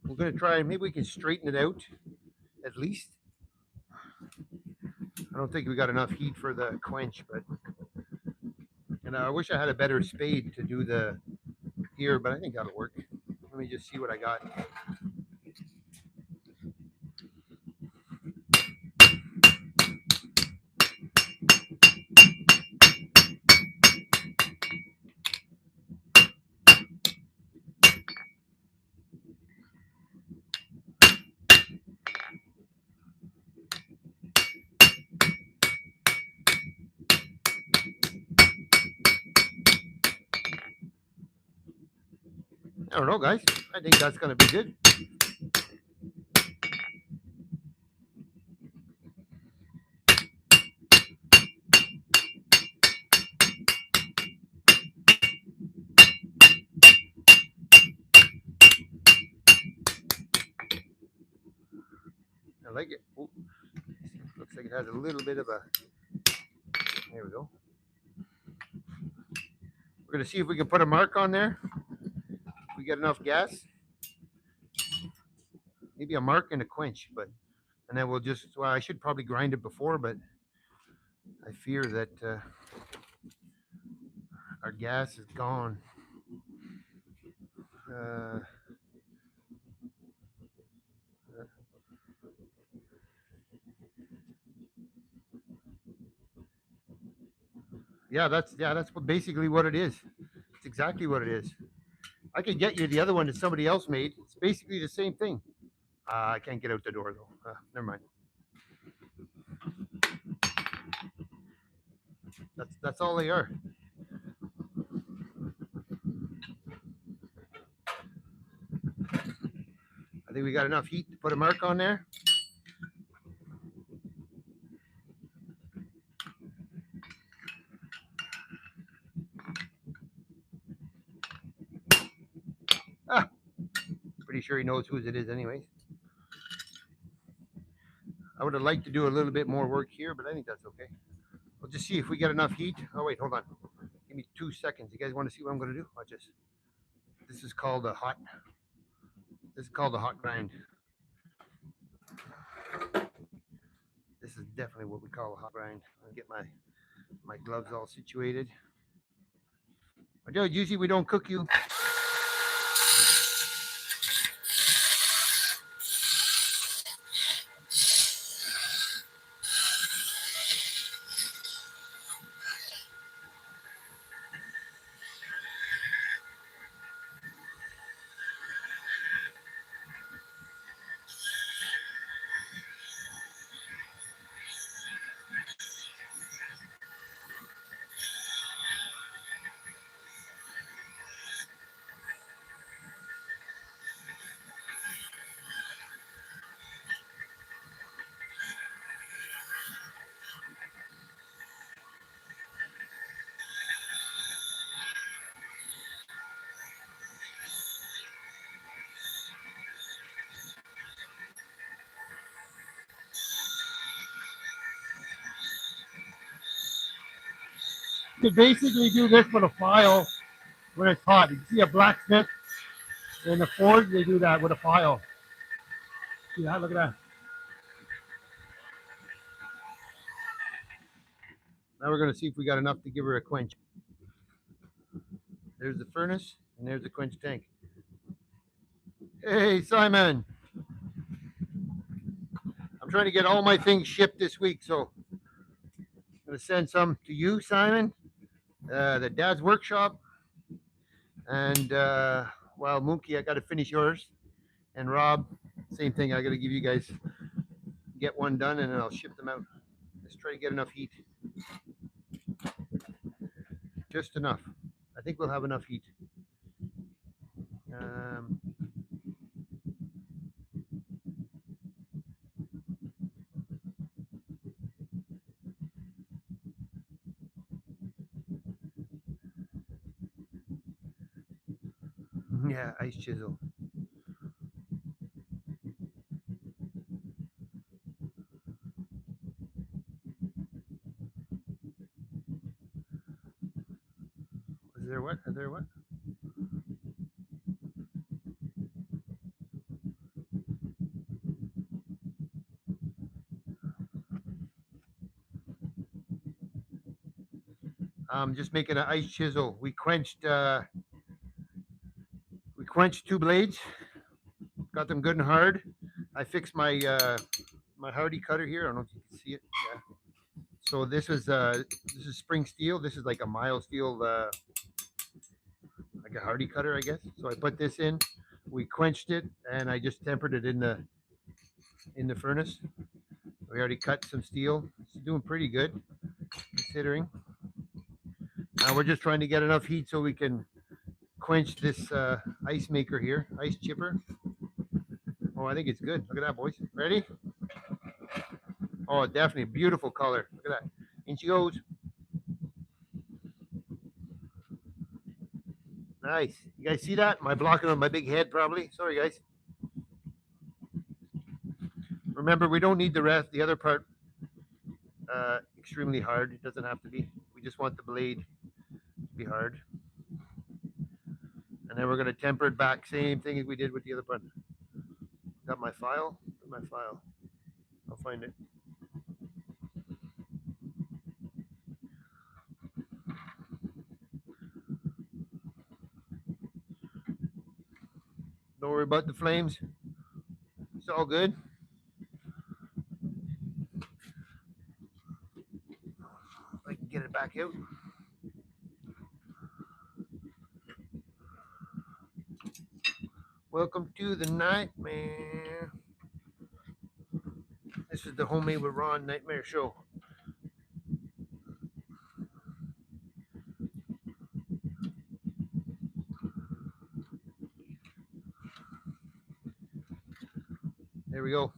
We're gonna try and maybe we can straighten it out at least. I don't think we got enough heat for the quench, but and I wish I had a better spade to do the here, but I think that'll work. Let me just see what I got. I don't know, guys. I think that's gonna be good. I like it. Ooh, looks like it has a little bit of a. There we go. We're gonna see if we can put a mark on there. If we get enough gas, maybe a mark and a quench, but and then we'll just. Well, I should probably grind it before, but I fear that our gas is gone. Uh, that's what basically what it is. It's exactly what it is. I could get you the other one that somebody else made. It's basically the same thing. I can't get out the door though. Never mind. That's all they are. I think we got enough heat to put a mark on there. Ah, pretty sure he knows whose it is, anyways. I would have liked to do a little bit more work here, but I think that's okay. We'll just see if we get enough heat. Oh wait, hold on. Give me 2 seconds. You guys want to see what I'm going to do? Watch this. This is called a hot. This is called a hot grind. This is definitely what we call a hot grind. I'll get my gloves all situated. Usually we don't cook you. You can basically do this with a file when it's hot. You can see a blacksmith in the forge, they do that with a file. See that? Look at that. Now we're going to see if we got enough to give her a quench. There's the furnace, and there's the quench tank. Hey, Simon. I'm trying to get all my things shipped this week, so I'm going to send some to you, Simon, the Dad's Workshop, and, well, Mookie, I got to finish yours, and Rob, same thing. I got to give you guys, get one done, and then I'll ship them out. Let's try to get enough heat. Just enough. I think we'll have enough heat. Yeah, ice chisel. Is there what? Is there what? Just making an ice chisel. We quenched two blades, got them good and hard. I fixed my hardy cutter here. I don't know if you can see it. Yeah. So this is spring steel. This is like a mild steel, like a hardy cutter, I guess. So I put this in. We quenched it, and I just tempered it in the furnace. We already cut some steel. It's doing pretty good considering. Now we're just trying to get enough heat so we can quench this ice maker here, ice chipper. Oh, I think it's good. Look at that, boys. Ready? Oh, definitely beautiful color. Look at that. In she goes. Nice. You guys see that? Am I blocking on my big head probably? Sorry, guys. Remember, we don't need the other part extremely hard. It doesn't have to be. We just want the blade to be hard. And then we're going to temper it back. Same thing as we did with the other part. Got my file? Got my file. I'll find it. Don't worry about the flames. It's all good. I can get it back out. Welcome to the nightmare. This is the Homemade with Ron Nightmare Show. There we go.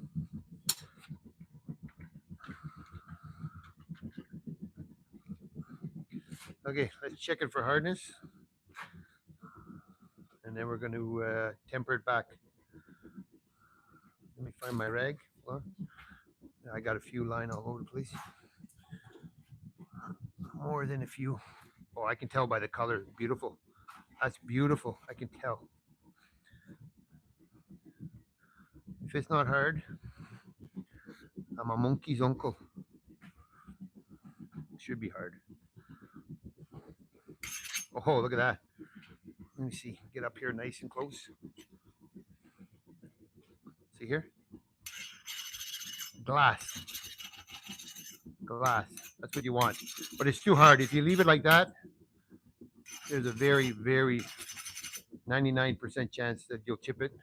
Okay, let's check it for hardness. And then we're going to temper it back. Let me find my rag. Well, I got a few lying all over the place. More than a few. Oh, I can tell by the color. Beautiful. That's beautiful. I can tell. If it's not hard, I'm a monkey's uncle. It should be hard. Oh, look at that. Let me see. Get up here nice and close. See here? Glass. Glass. That's what you want. But it's too hard. If you leave it like that, there's a very, very 99% chance that you'll chip it.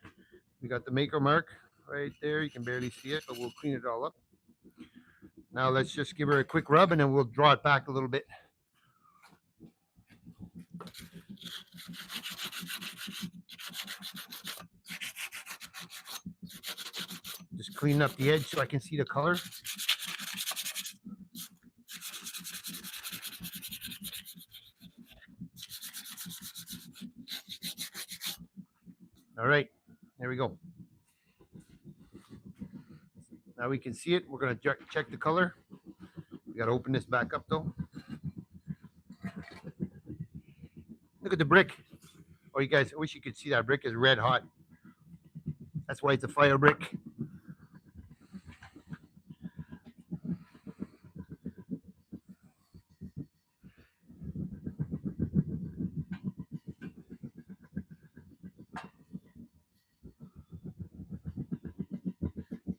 We got the maker mark right there. You can barely see it, but we'll clean it all up. Now let's just give her a quick rub and then we'll draw it back a little bit. Just clean up the edge so I can see the color. All right, there we go. Now we can see it. We're going to check the color. We got to open this back up though. Look at the brick. Oh, you guys, I wish you could see that brick is red hot. That's why it's a fire brick.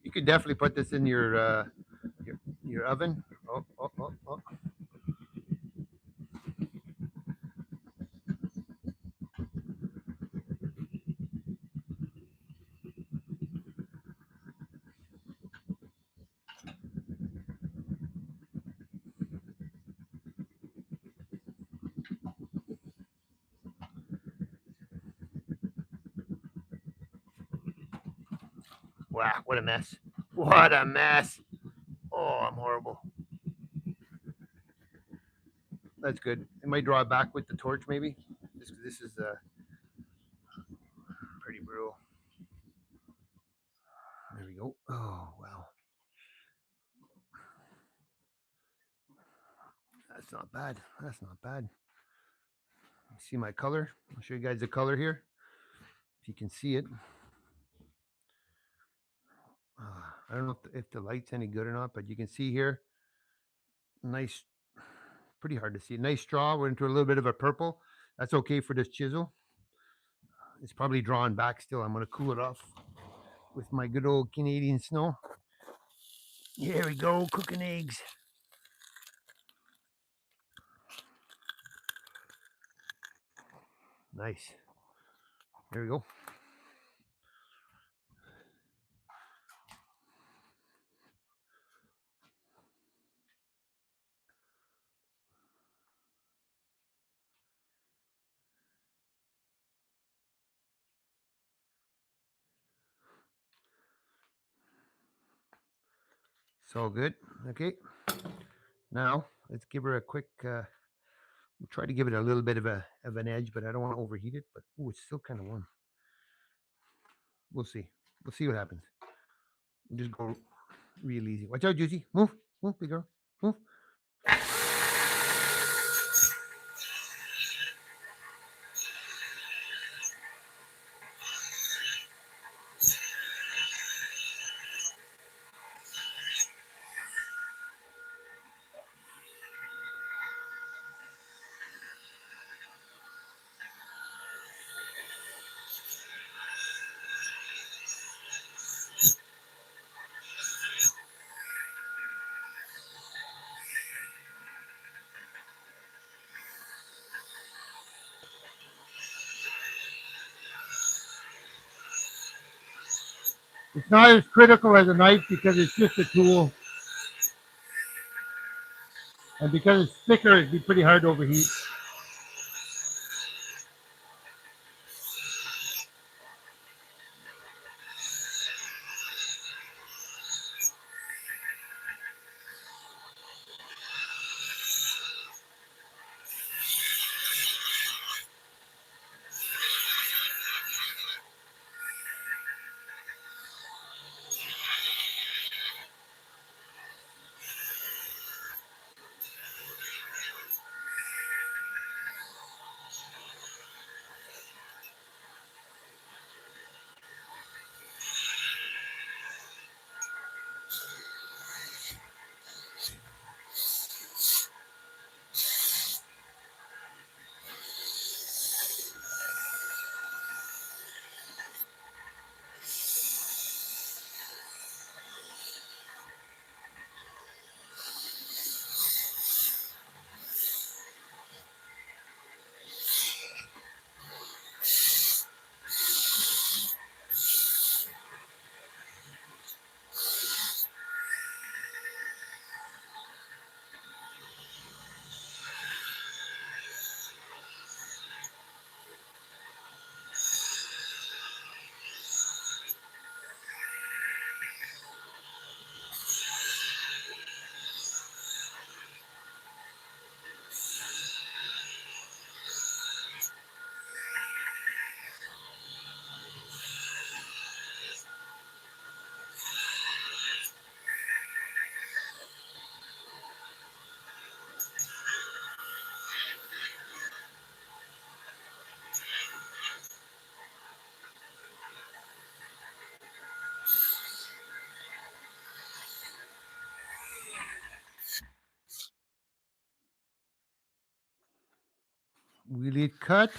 You could definitely put this in your oven. Oh, oh, oh, oh. Wow, what a mess. What a mess. Oh, I'm horrible. That's good. I might draw it back with the torch, maybe. This is drill. There we go. Oh, wow. That's not bad. That's not bad. See my color? I'll show you guys the color here. If you can see it. I don't know if the light's any good or not, but you can see here. Nice, pretty hard to see. Nice straw. We're into a little bit of a purple. That's okay for this chisel. It's probably drawn back still. I'm going to cool it off with my good old Canadian snow. Here we go, cooking eggs. Nice. There we go. It's all good. Okay. Now let's give her a quick. We'll try to give it a little bit of an edge, but I don't want to overheat it. But it's still kind of warm. We'll see. We'll see what happens. We'll just go real easy. Watch out, Juicy. Move, big girl. Move. It's not as critical as a knife because it's just a tool. And because it's thicker, it'd be pretty hard to overheat. Will it cut?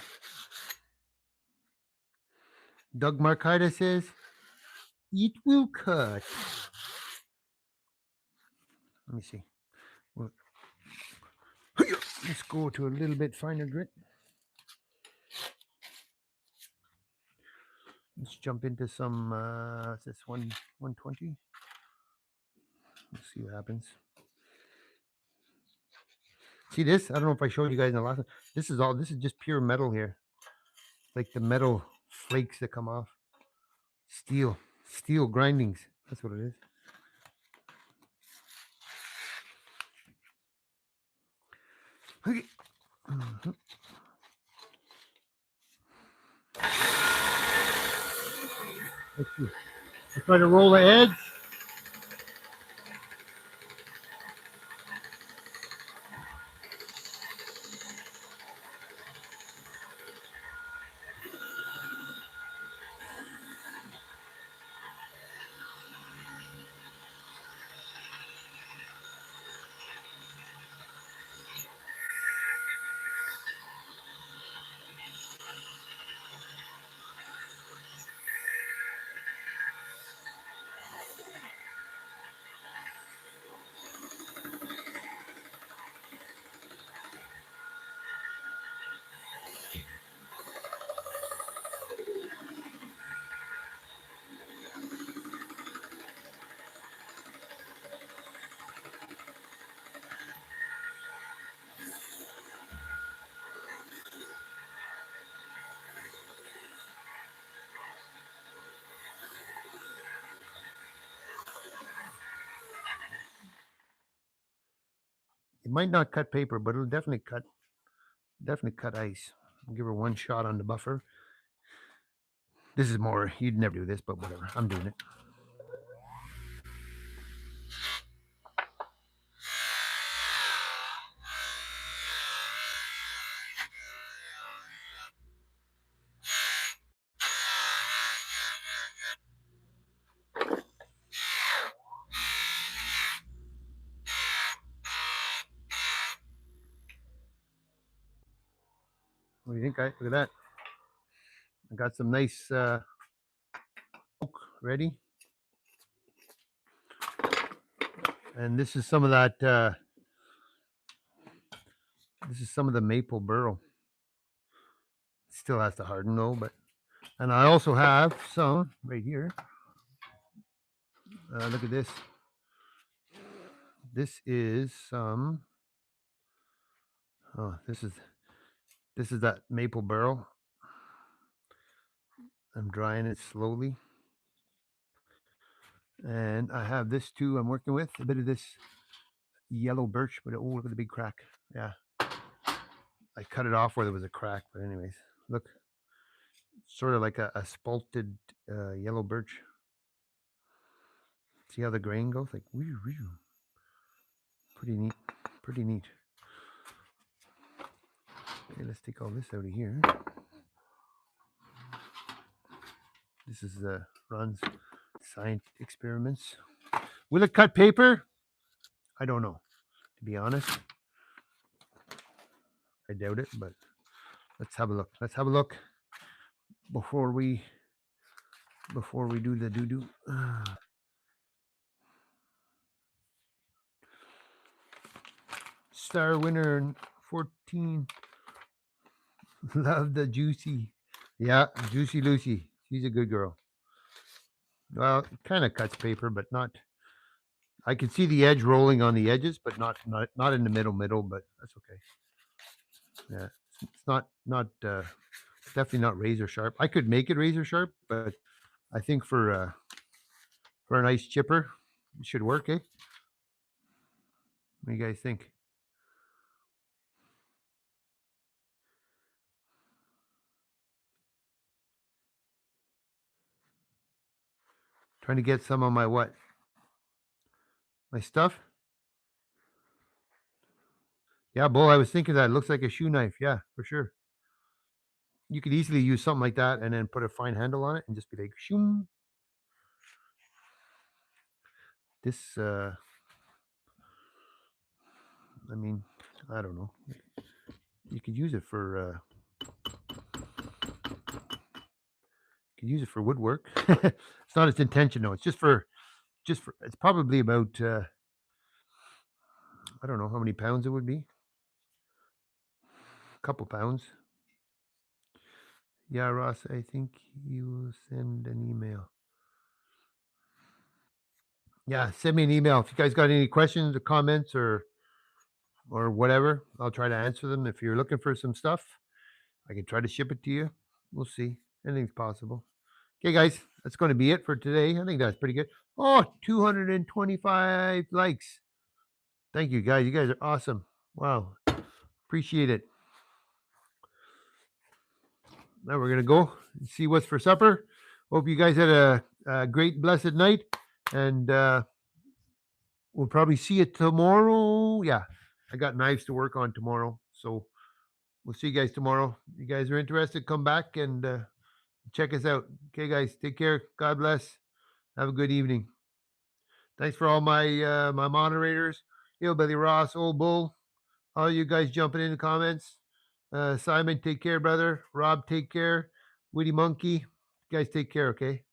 Doug Markida says, it will cut. Let me see. Well, let's go to a little bit finer grit. Let's jump into some, this 120. Let's see what happens. See this? I don't know if I showed you guys in the last one. This is just pure metal here. Like the metal flakes that come off. Steel grindings. That's what it is. Okay. Let's see. Let's try to roll the edge. It might not cut paper, but it'll definitely cut ice. I'll give her one shot on the buffer. This is more, you'd never do this, but whatever. I'm doing it. What do you think, guys? Look at that. I got some nice oak ready. And this is some of that, this is some of the maple burl. Still has to harden though, but, and I also have some right here. Look at this. This is some, oh, this is that maple burl. I'm drying it slowly. And I have this too I'm working with, a bit of this yellow birch, but oh, look at the big crack. Yeah. I cut it off where there was a crack, but anyways, look, sort of like a spalted yellow birch. See how the grain goes? Like, whew, whew. Pretty neat. Pretty neat. Okay, let's take all this out of here. This is Ron's science experiments. Will it cut paper? I don't know, to be honest. I doubt it, but let's have a look. Let's have a look before we do the doo-doo. Star winner 14. Love the Juicy. Yeah, Juicy Lucy. She's a good girl. Well, it kind of cuts paper, but not. I can see the edge rolling on the edges, but not in the middle. But that's okay. Yeah, it's not definitely not razor sharp. I could make it razor sharp, but I think for a nice chipper, it should work, eh? What do you guys think? Trying to get some on my what? My stuff? Yeah, Bull, I was thinking that. It looks like a shoe knife. Yeah, for sure. You could easily use something like that and then put a fine handle on it and just be like, shoom. This, I mean, I don't know. You could use it for, woodwork. It's not its intention, though. It's just for, it's probably about, I don't know how many pounds it would be. A couple pounds. Yeah, Ross, I think you will send an email. Yeah, send me an email. If you guys got any questions or comments or whatever, I'll try to answer them. If you're looking for some stuff, I can try to ship it to you. We'll see. Anything's possible. Okay, guys, that's going to be it for today. I think that's pretty good. Oh, 225 likes. Thank you, guys. You guys are awesome. Wow. Appreciate it. Now we're going to go and see what's for supper. Hope you guys had a great, blessed night, and we'll probably see you tomorrow. Yeah, I got knives to work on tomorrow, so we'll see you guys tomorrow. You guys are interested, come back and check us out. Okay, guys, take care. God bless. Have a good evening. Thanks for all my moderators. Billy Ross, Old Bull, all you guys jumping in the comments. Simon, take care, brother. Rob, take care. Witty Monkey, you guys take care, okay?